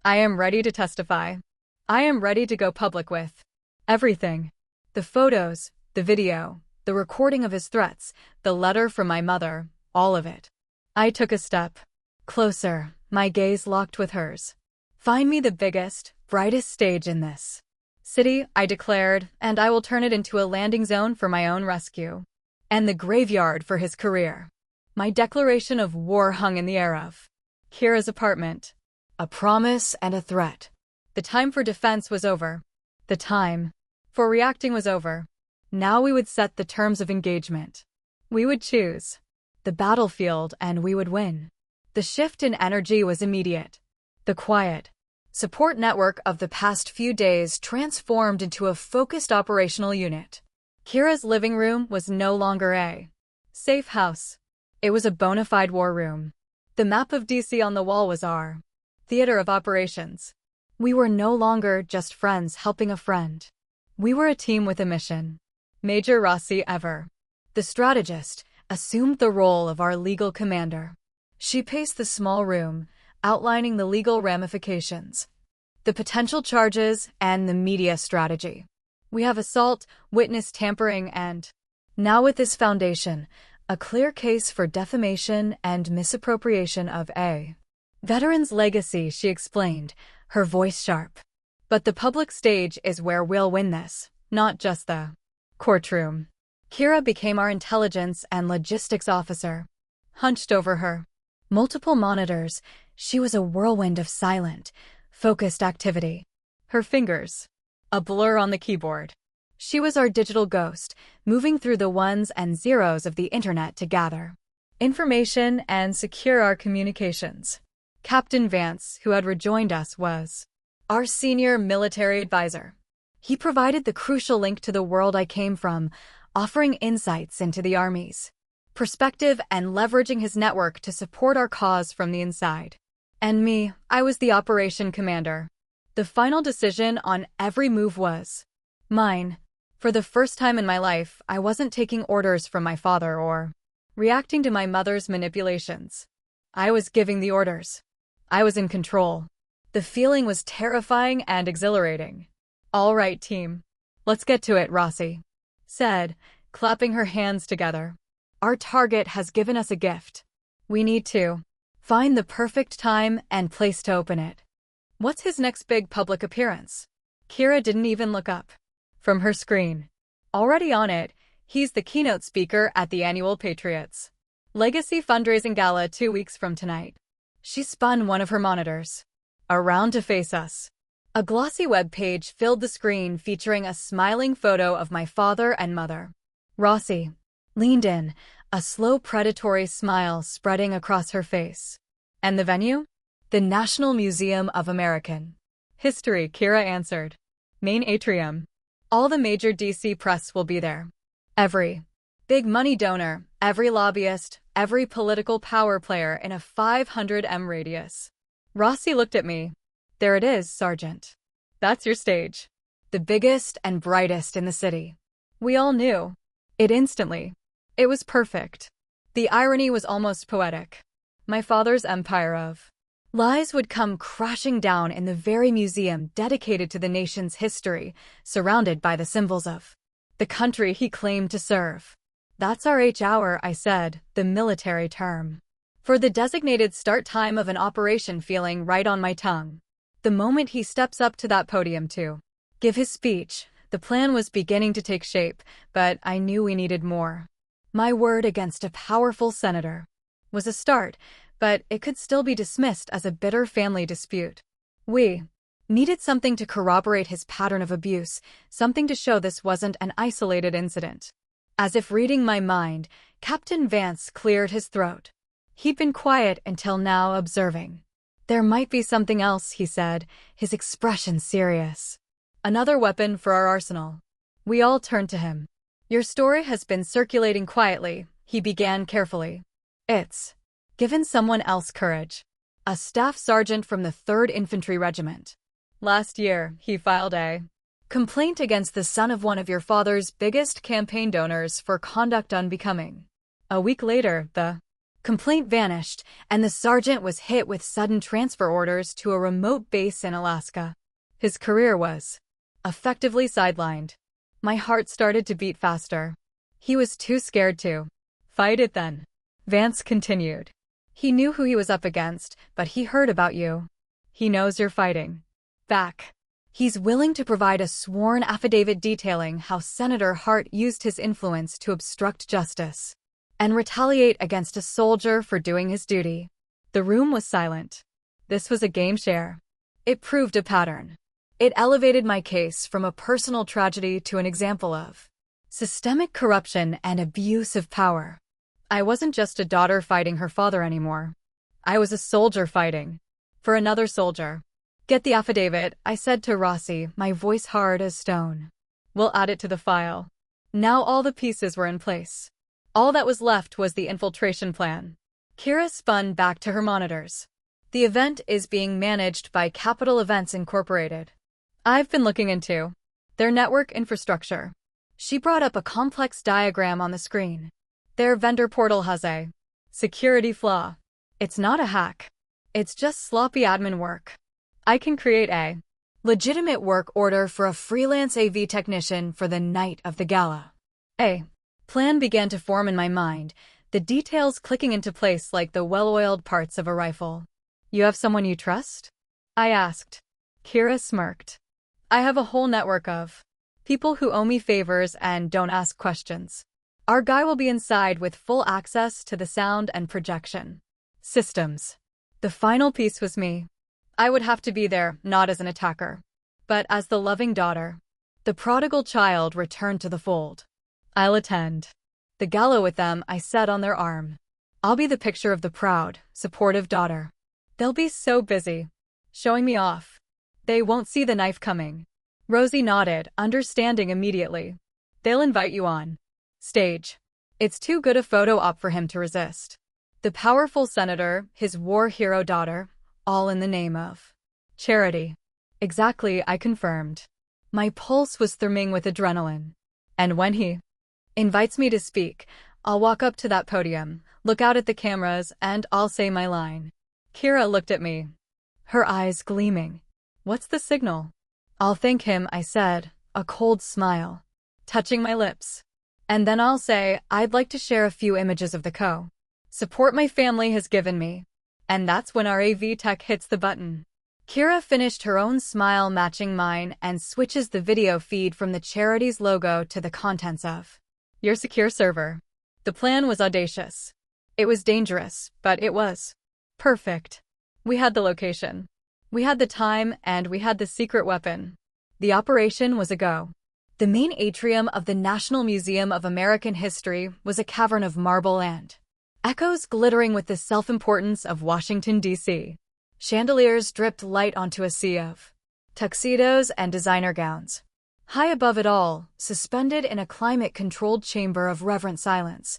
Speaker 1: I am ready to testify. I am ready to go public with everything. The photos, the video, the recording of his threats, the letter from my mother, all of it. I took a step closer, my gaze locked with hers. Find me the biggest, brightest stage in this city, I declared, and I will turn it into a landing zone for my own rescue. And the graveyard for his career. My declaration of war hung in the air of Kira's apartment. A promise and a threat. The time for defense was over. The time for reacting was over. Now we would set the terms of engagement. We would choose the battlefield and we would win. The shift in energy was immediate. The quiet support network of the past few days transformed into a focused operational unit. Kira's living room was no longer a safe house. It was a bona fide war room. The map of DC on the wall was our theater of operations. We were no longer just friends helping a friend. We were a team with a mission. Major Rossi Ever, the strategist, assumed the role of our legal commander. She paced the small room, outlining the legal ramifications, the potential charges, and the media strategy. We have assault, witness tampering, and now with this foundation, a clear case for defamation and misappropriation of a veteran's legacy, she explained, her voice sharp. But the public stage is where we'll win this. not just the courtroom. Kira became our intelligence and logistics officer. Hunched over her, multiple monitors, she was a whirlwind of silent, focused activity. Her fingers, a blur on the keyboard. She was our digital ghost, moving through the ones and zeros of the internet to gather information and secure our communications. Captain Vance, who had rejoined us, was our senior military advisor. He provided the crucial link to the world I came from, offering insights into the Army's perspective and leveraging his network to support our cause from the inside. And me, I was the operation commander. The final decision on every move was mine. For the first time in my life, I wasn't taking orders from my father or reacting to my mother's manipulations. I was giving the orders. I was in control. The feeling was terrifying and exhilarating. "All right, team. Let's get to it," Rossi said, clapping her hands together. "Our target has given us a gift. We need to find the perfect time and place to open it." "What's his next big public appearance?" Kira didn't even look up from her screen. Already on it, he's the keynote speaker at the annual Patriots Legacy Fundraising Gala 2 weeks from tonight. She spun one of her monitors around to face us. A glossy web page filled the screen featuring a smiling photo of my father and mother. Rossi leaned in, a slow predatory smile spreading across her face. "And the venue?" "The National Museum of American History," Kira answered. "Main atrium. All the major DC press will be there. Every big money donor, every lobbyist, every political power player in a 500 m radius." Rossi looked at me. "There it is, Sergeant. That's your stage. The biggest and brightest in the city." We all knew it instantly. It was perfect. The irony was almost poetic. My father's empire of lies would come crashing down in the very museum dedicated to the nation's history, surrounded by the symbols of the country he claimed to serve. "That's our H-hour," I said, the military term for the designated start time of an operation, feeling right on my tongue. The moment he steps up to that podium to give his speech, the plan was beginning to take shape, but I knew we needed more. My word against a powerful senator was a start, but it could still be dismissed as a bitter family dispute. We needed something to corroborate his pattern of abuse, something to show this wasn't an isolated incident. As if reading my mind, Captain Vance cleared his throat. He'd been quiet until now, observing. "There might be something else," he said, his expression serious. "Another weapon for our arsenal." We all turned to him. "Your story has been circulating quietly," he began carefully. "It's given someone else courage. A staff sergeant from the 3rd Infantry Regiment. Last year, he filed a complaint against the son of one of your father's biggest campaign donors for conduct unbecoming. A week later, the complaint vanished, and the sergeant was hit with sudden transfer orders to a remote base in Alaska. His career was effectively sidelined." My heart started to beat faster. "He was too scared to fight it then," Vance continued. "He knew who he was up against, but he heard about you. He knows you're fighting back. He's willing to provide a sworn affidavit detailing how Senator Hart used his influence to obstruct justice and retaliate against a soldier for doing his duty." The room was silent. This was a game share. It proved a pattern. It elevated my case from a personal tragedy to an example of systemic corruption and abuse of power. I wasn't just a daughter fighting her father anymore. I was a soldier fighting for another soldier. "Get the affidavit," I said to Rossi, my voice hard as stone. "We'll add it to the file." Now all the pieces were in place. All that was left was the infiltration plan. Kira spun back to her monitors. "The event is being managed by Capital Events Incorporated. I've been looking into their network infrastructure." She brought up a complex diagram on the screen. "Their vendor portal has a security flaw. It's not a hack. It's just sloppy admin work. I can create a legitimate work order for a freelance AV technician for the night of the gala." A plan began to form in my mind, the details clicking into place like the well-oiled parts of a rifle. "You have someone you trust?" I asked. Kira smirked. "I have a whole network of People who owe me favors and don't ask questions. Our guy will be inside with full access to the sound and projection systems. The final piece was me. I would have to be there, not as an attacker, but as the loving daughter. The prodigal child returned to the fold. I'll attend the gala with them, I said on their arm. I'll be the picture of the proud, supportive daughter. They'll be so busy showing me off. They won't see the knife coming. Rosie nodded, understanding immediately. They'll invite you on stage. It's too good a photo op for him to resist. The powerful senator, his war hero daughter, all in the name of charity. Exactly, I confirmed. My pulse was thrumming with adrenaline. And when he invites me to speak, I'll walk up to that podium, look out at the cameras, and I'll say my line. Kira looked at me, her eyes gleaming. What's the signal? I'll thank him, I said, a cold smile touching my lips. And then I'll say, I'd like to share a few images of the support my family has given me. And that's when our AV tech hits the button. Kira finished her own smile matching mine and switches the video feed from the charity's logo to the contents of your secure server. The plan was audacious. It was dangerous, but it was perfect. We had the location. We had the time, and we had the secret weapon. The operation was a go. The main atrium of the National Museum of American History was a cavern of marble and echoes glittering with the self-importance of Washington, D.C. Chandeliers dripped light onto a sea of tuxedos and designer gowns. High above it all, suspended in a climate-controlled chamber of reverent silence,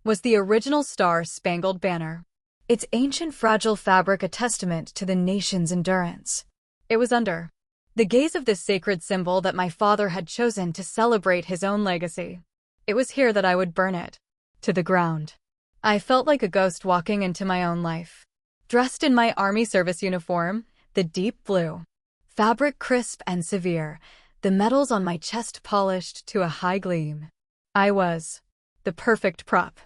Speaker 1: was the original Star-Spangled Banner. Its ancient fragile fabric a testament to the nation's endurance. It was under the gaze of this sacred symbol that my father had chosen to celebrate his own legacy. It was here that I would burn it to the ground. I felt like a ghost walking into my own life. Dressed in my Army service uniform, the deep blue fabric crisp and severe, the metals on my chest polished to a high gleam. I was the perfect prop.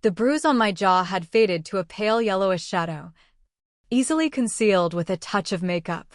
Speaker 1: The bruise on my jaw had faded to a pale yellowish shadow, easily concealed with a touch of makeup.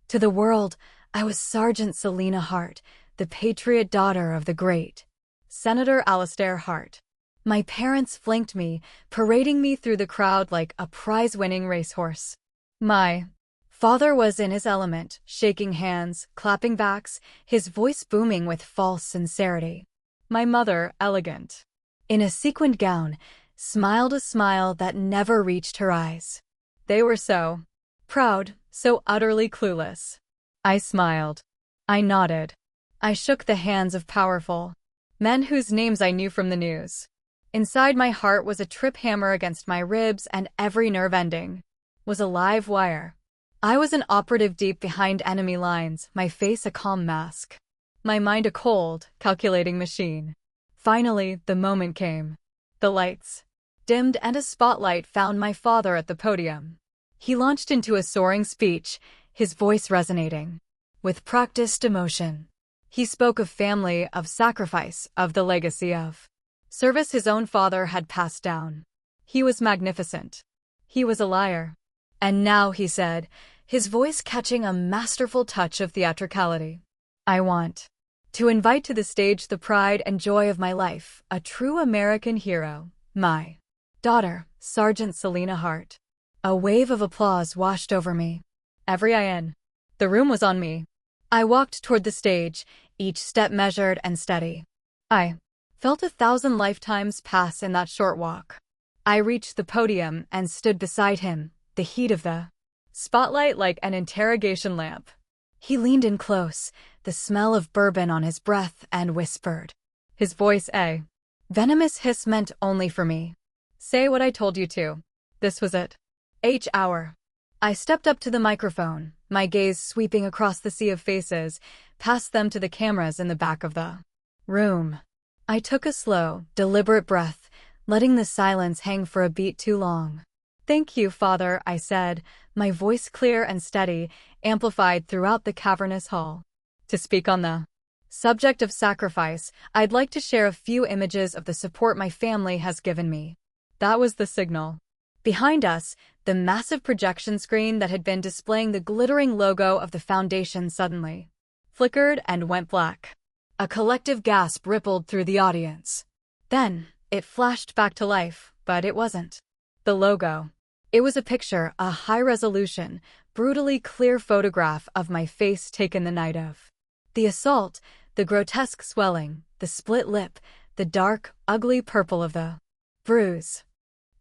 Speaker 1: To the world, I was Sergeant Selena Hart, the patriot daughter of the great Senator Alastair Hart. My parents flanked me, parading me through the crowd like a prize-winning racehorse. My father was in his element, shaking hands, clapping backs, his voice booming with false sincerity. My mother, elegant in a sequined gown, smiled a smile that never reached her eyes. They were so proud, so utterly clueless. I smiled. I nodded. I shook the hands of powerful men whose names I knew from the news. Inside my heart was a trip hammer against my ribs, and every nerve ending was a live wire. I was an operative deep behind enemy lines, my face a calm mask, my mind a cold, calculating machine. Finally, the moment came. The lights dimmed and a spotlight found my father at the podium. He launched into a soaring speech, his voice resonating with practiced emotion. He spoke of family, of sacrifice, of the legacy of service his own father had passed down. He was magnificent. He was a liar. And now, he said, his voice catching a masterful touch of theatricality, I want to invite to the stage the pride and joy of my life, a true American hero, my daughter, Sergeant Selena Hart. A wave of applause washed over me. Every eye in the room was on me. I walked toward the stage, each step measured and steady. I felt 1,000 lifetimes pass in that short walk. I reached the podium and stood beside him, the heat of the spotlight like an interrogation lamp. He leaned in close, the smell of bourbon on his breath, and whispered. His voice a venomous hiss meant only for me. Say what I told you to. This was it. H-hour. I stepped up to the microphone, my gaze sweeping across the sea of faces, past them to the cameras in the back of the room. I took a slow, deliberate breath, letting the silence hang for a beat too long. Thank you, Father, I said, my voice clear and steady, amplified throughout the cavernous hall. To speak on the subject of sacrifice, I'd like to share a few images of the support my family has given me. That was the signal. Behind us, the massive projection screen that had been displaying the glittering logo of the foundation suddenly flickered and went black. A collective gasp rippled through the audience. Then, it flashed back to life, but it wasn't. The logo. It was a picture, a high-resolution, brutally clear photograph of my face taken the night of. The assault, the grotesque swelling, the split lip, the dark, ugly purple of the bruise.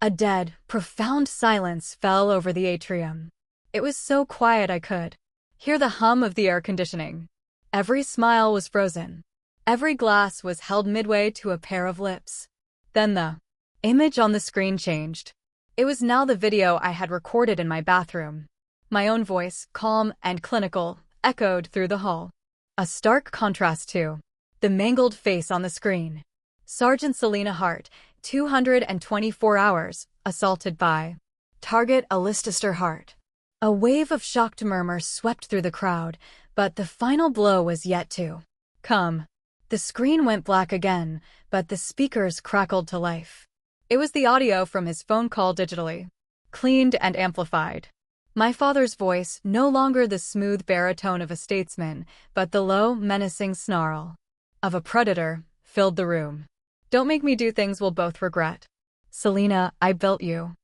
Speaker 1: A dead, profound silence fell over the atrium. It was so quiet I could hear the hum of the air conditioning. Every smile was frozen. Every glass was held midway to a pair of lips. Then the image on the screen changed. It was now the video I had recorded in my bathroom. My own voice, calm and clinical, echoed through the hall. A stark contrast to the mangled face on the screen. Sergeant Selena Hart, 224 hours, assaulted by target Alistair Hart. A wave of shocked murmurs swept through the crowd, but the final blow was yet to come. The screen went black again, but the speakers crackled to life. It was the audio from his phone call digitally, cleaned and amplified. My father's voice, no longer the smooth baritone of a statesman, but the low, menacing snarl of a predator, filled the room. Don't make me do things we'll both regret. Selena, I built you.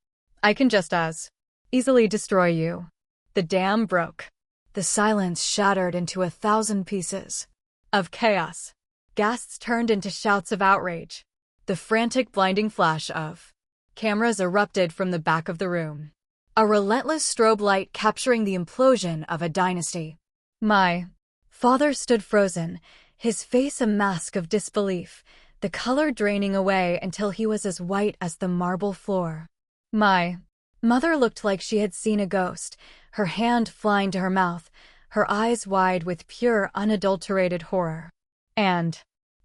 Speaker 1: I can just as easily destroy you. The dam broke. The silence shattered into 1,000 pieces of chaos. Gasps turned into shouts of outrage. The frantic, blinding flash of cameras erupted from the back of the room. A relentless strobe light capturing the implosion of a dynasty. My father stood frozen, his face a mask of disbelief, the color draining away until he was as white as the marble floor. My mother looked like she had seen a ghost, her hand flying to her mouth, her eyes wide with pure, unadulterated horror. And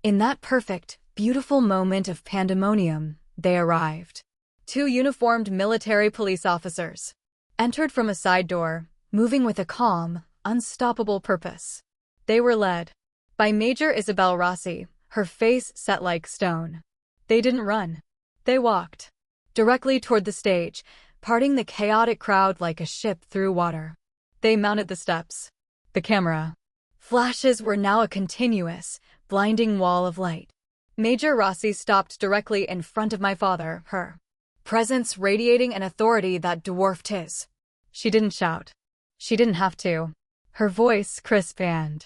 Speaker 1: in that perfect, beautiful moment of pandemonium, they arrived. 2 uniformed military police officers entered from a side door, moving with a calm, unstoppable purpose. They were led by Major Isabel Rossi, her face set like stone. They didn't run. They walked directly toward the stage, parting the chaotic crowd like a ship through water. They mounted the steps. The camera flashes were now a continuous, blinding wall of light. Major Rossi stopped directly in front of my father, her presence radiating an authority that dwarfed his. She didn't shout. She didn't have to. Her voice, crisp and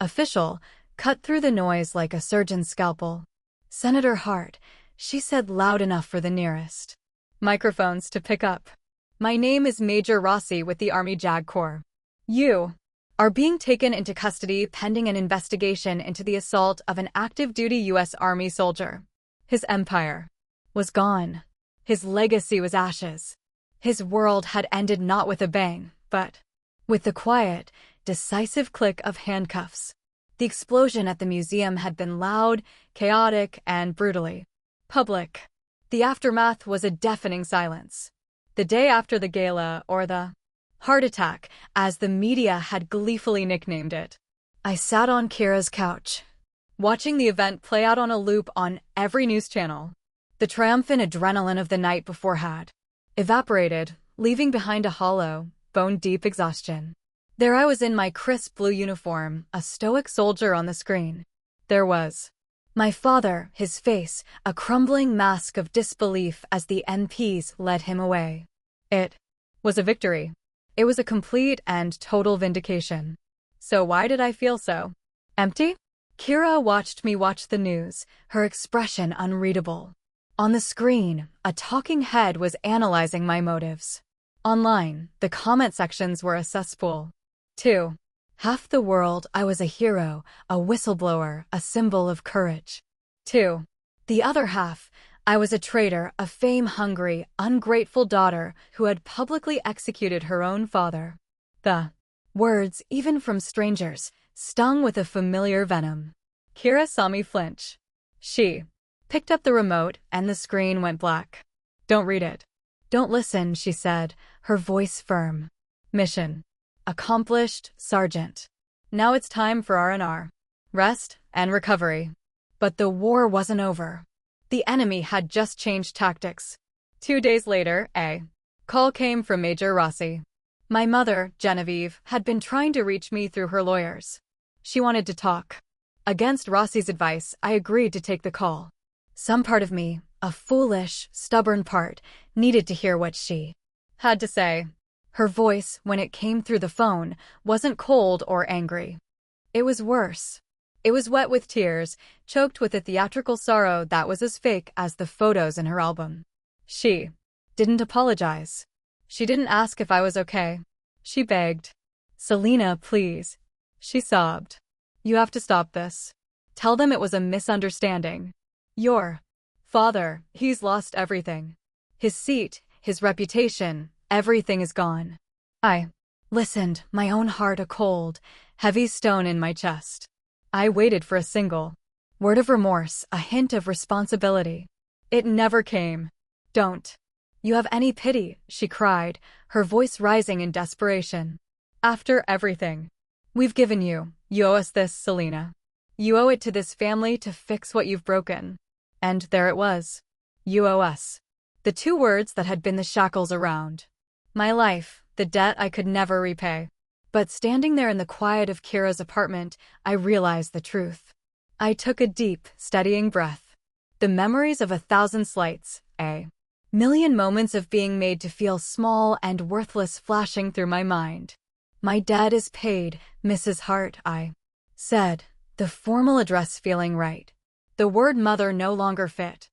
Speaker 1: official, cut through the noise like a surgeon's scalpel. Senator Hart, she said loud enough for the nearest microphones to pick up. My name is Major Rossi with the Army JAG Corps. You are being taken into custody pending an investigation into the assault of an active-duty U.S. Army soldier. His empire was gone. His legacy was ashes. His world had ended not with a bang, but with the quiet, decisive click of handcuffs. The explosion at the museum had been loud, chaotic, and brutally public. The aftermath was a deafening silence. The day after the gala, or the heart attack, as the media had gleefully nicknamed it, I sat on Kira's couch, watching the event play out on a loop on every news channel. The triumphant adrenaline of the night before had evaporated, leaving behind a hollow, bone-deep exhaustion. There I was in my crisp blue uniform, a stoic soldier on the screen. There was my father, his face, a crumbling mask of disbelief as the MPs led him away. It was a victory. It was a complete and total vindication. So why did I feel so empty? Kira watched me watch the news, her expression unreadable. On the screen, a talking head was analyzing my motives. Online, the comment sections were a cesspool. To half the world, I was a hero, a whistleblower, a symbol of courage. To the other half, I was a traitor, a fame-hungry, ungrateful daughter who had publicly executed her own father. The words, even from strangers, stung with a familiar venom. Kira saw me flinch. She picked up the remote, and the screen went black. Don't read it. Don't listen, she said, her voice firm. Mission accomplished, Sergeant. Now it's time for R&R. Rest and recovery. But the war wasn't over. The enemy had just changed tactics. 2 days later, a call came from Major Rossi. My mother, Genevieve, had been trying to reach me through her lawyers. She wanted to talk. Against Rossi's advice, I agreed to take the call. Some part of me, a foolish, stubborn part, needed to hear what she had to say. Her voice, when it came through the phone, wasn't cold or angry. It was worse. It was wet with tears, choked with a theatrical sorrow that was as fake as the photos in her album. She didn't apologize. She didn't ask if I was okay. She begged. "Selena, please." She sobbed. "You have to stop this. Tell them it was a misunderstanding. Your father, he's lost everything. His seat, his reputation, everything is gone." I listened, my own heart a cold, heavy stone in my chest. I waited for a single word of remorse, a hint of responsibility. It never came. "Don't you have any pity?" she cried, her voice rising in desperation. "After everything we've given you, you owe us this, Selena. You owe it to this family to fix what you've broken." And there it was. You owe us. The two words that had been the shackles around my life, the debt I could never repay. But standing there in the quiet of Kira's apartment, I realized the truth. I took a deep, steadying breath. The memories of 1,000 slights, a million moments of being made to feel small and worthless flashing through my mind. "My debt is paid, Mrs. Hart," I said, the formal address feeling right. The word mother no longer fit.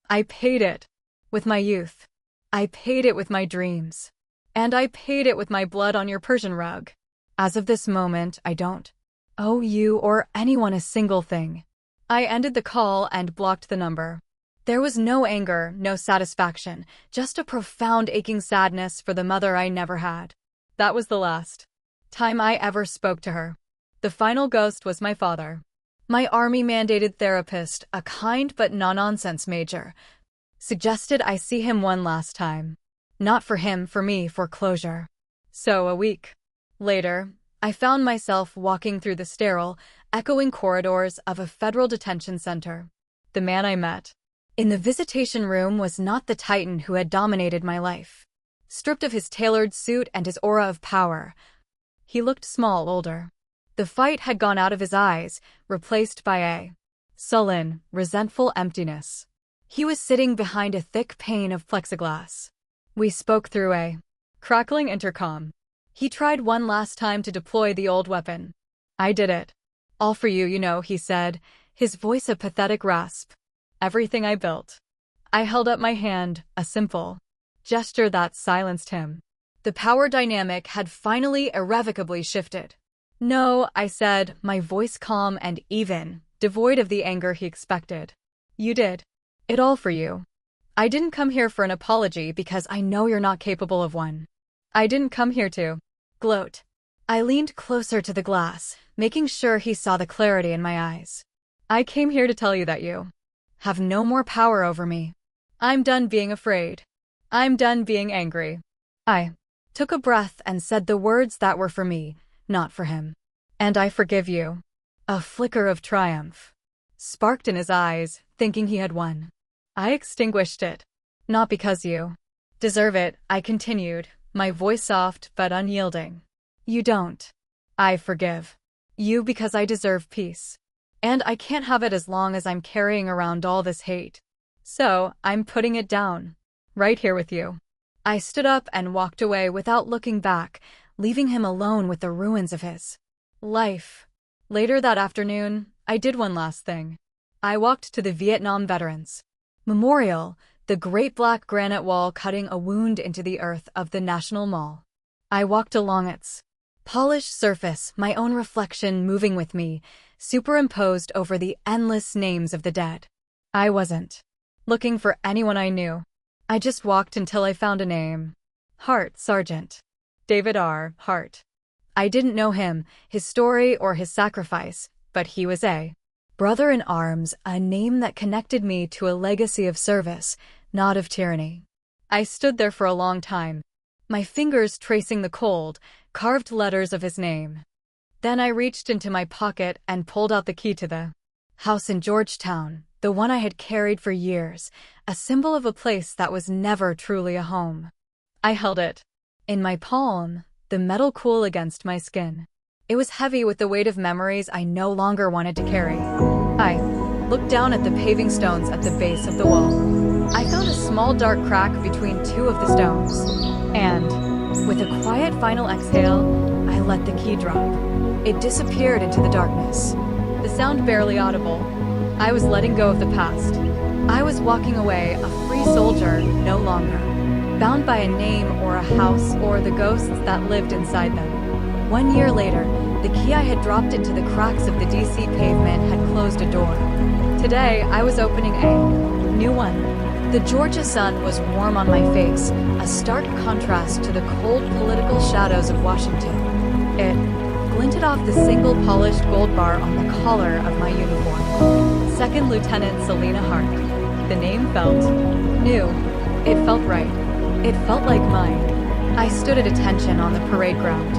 Speaker 1: I paid it with my youth. I paid it with my dreams. And I paid it with my blood on your Persian rug. As of this moment, I don't owe you or anyone a single thing. I ended the call and blocked the number. There was no anger, no satisfaction, just a profound aching sadness for the mother I never had. That was the last time I ever spoke to her. The final ghost was my father. My army-mandated therapist, a kind but no-nonsense major, suggested I see him one last time. Not for him, for me, for closure. So a week later, I found myself walking through the sterile, echoing corridors of a federal detention center. The man I met in the visitation room was not the titan who had dominated my life. Stripped of his tailored suit and his aura of power, he looked small, older. The fight had gone out of his eyes, replaced by a sullen, resentful emptiness. He was sitting behind a thick pane of plexiglass. We spoke through a crackling intercom. He tried one last time to deploy the old weapon. "I did it. All for you, you know," he said, his voice a pathetic rasp. "Everything I built." I held up my hand, a simple gesture that silenced him. The power dynamic had finally irrevocably shifted. "No," I said, my voice calm and even, devoid of the anger he expected. "You did it all for you. I didn't come here for an apology because I know you're not capable of one. I didn't come here to gloat." I leaned closer to the glass, making sure he saw the clarity in my eyes. "I came here to tell you that you have no more power over me. I'm done being afraid. I'm done being angry." I took a breath and said the words that were for me, not for him. "And I forgive you." A flicker of triumph sparked in his eyes, thinking he had won. I extinguished it. "Not because you deserve it," I continued, my voice soft but unyielding. "You don't. I forgive you because I deserve peace. And I can't have it as long as I'm carrying around all this hate. So, I'm putting it down. Right here with you." I stood up and walked away without looking back, leaving him alone with the ruins of his life. Later that afternoon, I did one last thing. I walked to the Vietnam Veterans Memorial, the great black granite wall cutting a wound into the earth of the National Mall. I walked along its polished surface, my own reflection moving with me, superimposed over the endless names of the dead. I wasn't looking for anyone I knew. I just walked until I found a name. Hart, Sergeant David R. Hart. I didn't know him, his story, or his sacrifice, but he was a brother in arms, a name that connected me to a legacy of service, not of tyranny. I stood there for a long time, my fingers tracing the cold, carved letters of his name. Then I reached into my pocket and pulled out the key to the house in Georgetown, the one I had carried for years, a symbol of a place that was never truly a home. I held it in my palm, the metal cool against my skin. It was heavy with the weight of memories I no longer wanted to carry. I looked down at the paving stones at the base of the wall. I found a small dark crack between two of the stones, and, with a quiet final exhale, I let the key drop. It disappeared into the darkness. The sound barely audible. I was letting go of the past. I was walking away, a free soldier, no longer bound by a name or a house or the ghosts that lived inside them. 1 year later, the key I had dropped into the cracks of the DC pavement had closed a door. Today, I was opening a new one. The Georgia sun was warm on my face, a stark contrast to the cold political shadows of Washington. It glinted off the single polished gold bar on the collar of my uniform. Second Lieutenant Selena Hart. The name felt new. It felt right. It felt like mine. I stood at attention on the parade ground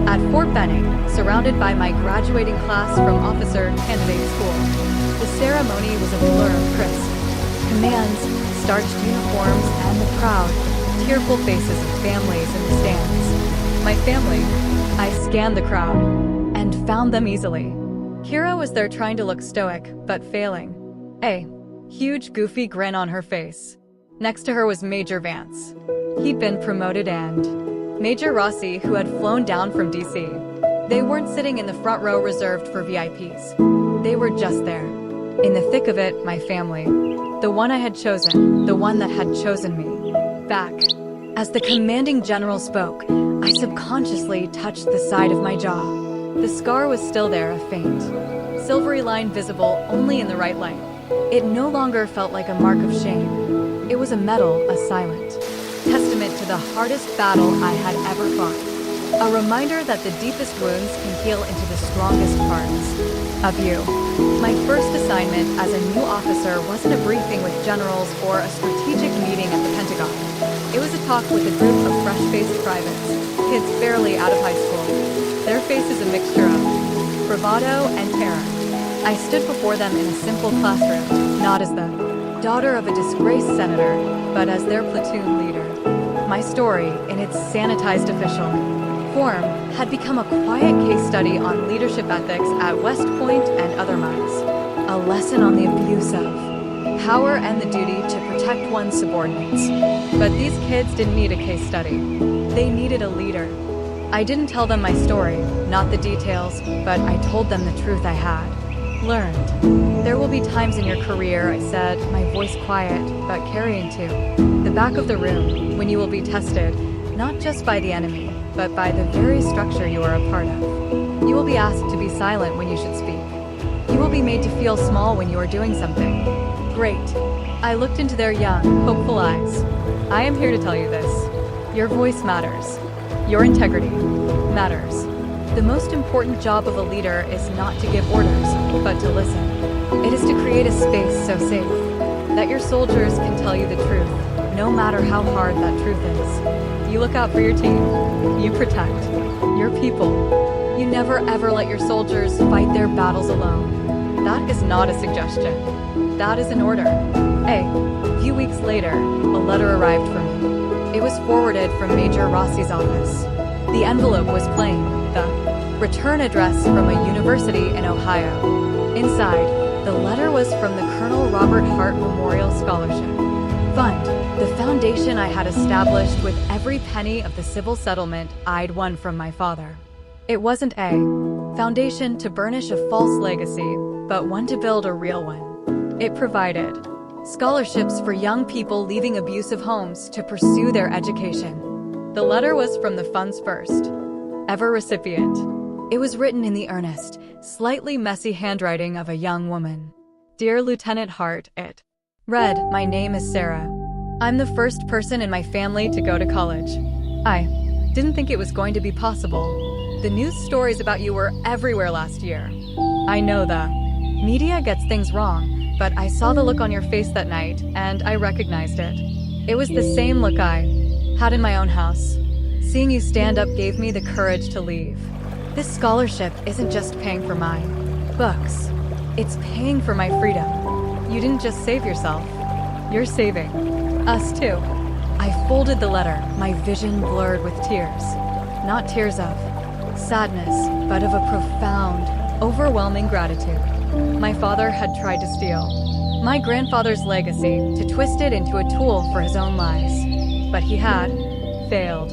Speaker 1: at Fort Benning, surrounded by my graduating class from officer candidate school. The ceremony was a blur of crisp commands, starched uniforms, and the proud, tearful faces of families in the stands. My family. I scanned the crowd and found them easily. Kira was there trying to look stoic, but failing. A huge, goofy grin on her face. Next to her was Major Vance. He'd been promoted, and Major Rossi, who had flown down from DC. They weren't sitting in the front row reserved for VIPs. They were just there. In the thick of it, my family. The one I had chosen, the one that had chosen me. Back. As the commanding general spoke, I subconsciously touched the side of my jaw. The scar was still there, a faint, silvery line visible only in the right light. It no longer felt like a mark of shame. It was a medal, a silent testament to the hardest battle I had ever fought. A reminder that the deepest wounds can heal into the strongest parts of you. My first assignment as a new officer wasn't a briefing with generals or a strategic meeting at the Pentagon. It was a talk with a group of fresh-faced privates, kids barely out of high school. Their faces a mixture of bravado and terror. I stood before them in a simple classroom, not as the daughter of a disgraced senator, but as their platoon leader. My story, in its sanitized official form, had become a quiet case study on leadership ethics at West Point and other mines. A lesson on the abuse of power and the duty to protect one's subordinates. But these kids didn't need a case study. They needed a leader. I didn't tell them my story, not the details, but I told them the truth I had learned. There will be times in your career, I said, my voice quiet, but carrying to the back of the room, when you will be tested, not just by the enemy, but by the very structure you are a part of. You will be asked to be silent when you should speak. You will be made to feel small when you are doing something great. I looked into their young, hopeful eyes. I am here to tell you this. Your voice matters. Your integrity matters. The most important job of a leader is not to give orders, but to listen. It is to create a space so safe that your soldiers can tell you the truth, no matter how hard that truth is. You look out for your team. You protect your people. You never ever let your soldiers fight their battles alone. That is not a suggestion. That is an order. A few weeks later, a letter arrived for me. It was forwarded from Major Rossi's office. The envelope was plain, the return address from a university in Ohio. Inside, the letter was from the Colonel Robert Hart Memorial Scholarship Fund, the foundation I had established with every penny of the civil settlement I'd won from my father. It wasn't a foundation to burnish a false legacy, but one to build a real one. It provided scholarships for young people leaving abusive homes to pursue their education. The letter was from the fund's first ever recipient. It was written in the earnest, slightly messy handwriting of a young woman. Dear Lieutenant Hart, it read, my name is Sarah. I'm the first person in my family to go to college. I didn't think it was going to be possible. The news stories about you were everywhere last year. I know the media gets things wrong, but I saw the look on your face that night, and I recognized it. It was the same look I had in my own house. Seeing you stand up gave me the courage to leave. This scholarship isn't just paying for my books. It's paying for my freedom. You didn't just save yourself. You're saving us too. I folded the letter, my vision blurred with tears. Not tears of sadness, but of a profound, overwhelming gratitude. My father had tried to steal my grandfather's legacy to twist it into a tool for his own lies, but he had failed.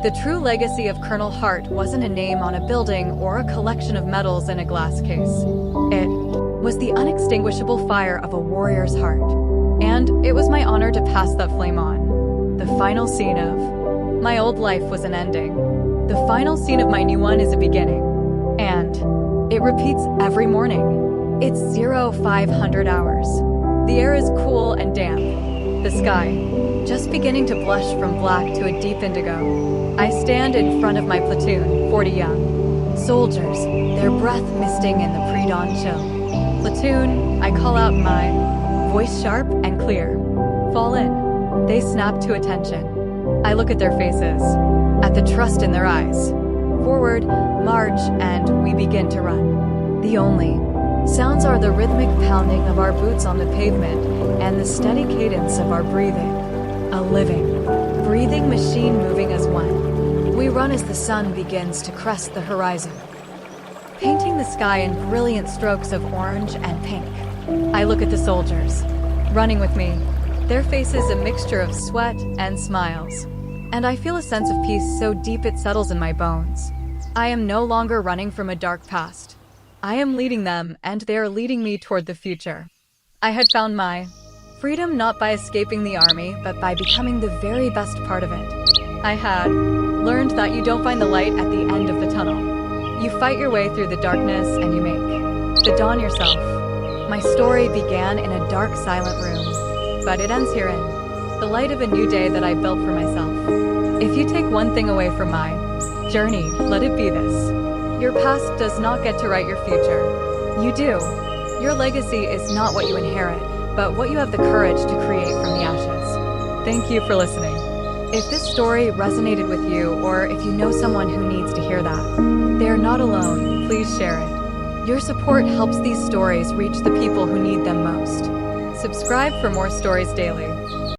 Speaker 1: The true legacy of Colonel Hart wasn't a name on a building or a collection of medals in a glass case. It was the unextinguishable fire of a warrior's heart, and it was my honor to pass that flame on. The final scene of my old life was an ending. The final scene of my new one is a beginning, and it repeats every morning. It's 0500 hours. The air is cool and damp. The sky, just beginning to blush from black to a deep indigo. I stand in front of my platoon, 40 young soldiers, their breath misting in the pre-dawn chill. Platoon, I call out my voice sharp and clear. Fall in. They snap to attention. I look at their faces, at the trust in their eyes. Forward, march, and we begin to run. The only sounds are the rhythmic pounding of our boots on the pavement and the steady cadence of our breathing. A living, breathing machine moving as one. We run as the sun begins to crest the horizon, painting the sky in brilliant strokes of orange and pink. I look at the soldiers, running with me, their faces a mixture of sweat and smiles. And I feel a sense of peace so deep it settles in my bones. I am no longer running from a dark past. I am leading them, and they are leading me toward the future. I had found my freedom not by escaping the army, but by becoming the very best part of it. I had learned that you don't find the light at the end of the tunnel. You fight your way through the darkness, and you make the dawn yourself. My story began in a dark, silent room, but it ends herein, the light of a new day that I built for myself. If you take one thing away from my journey, let it be this. Your past does not get to write your future. You do. Your legacy is not what you inherit, but what you have the courage to create from the ashes. Thank you for listening. If this story resonated with you, or if you know someone who needs to hear that, they are not alone, please share it. Your support helps these stories reach the people who need them most. Subscribe for more stories daily.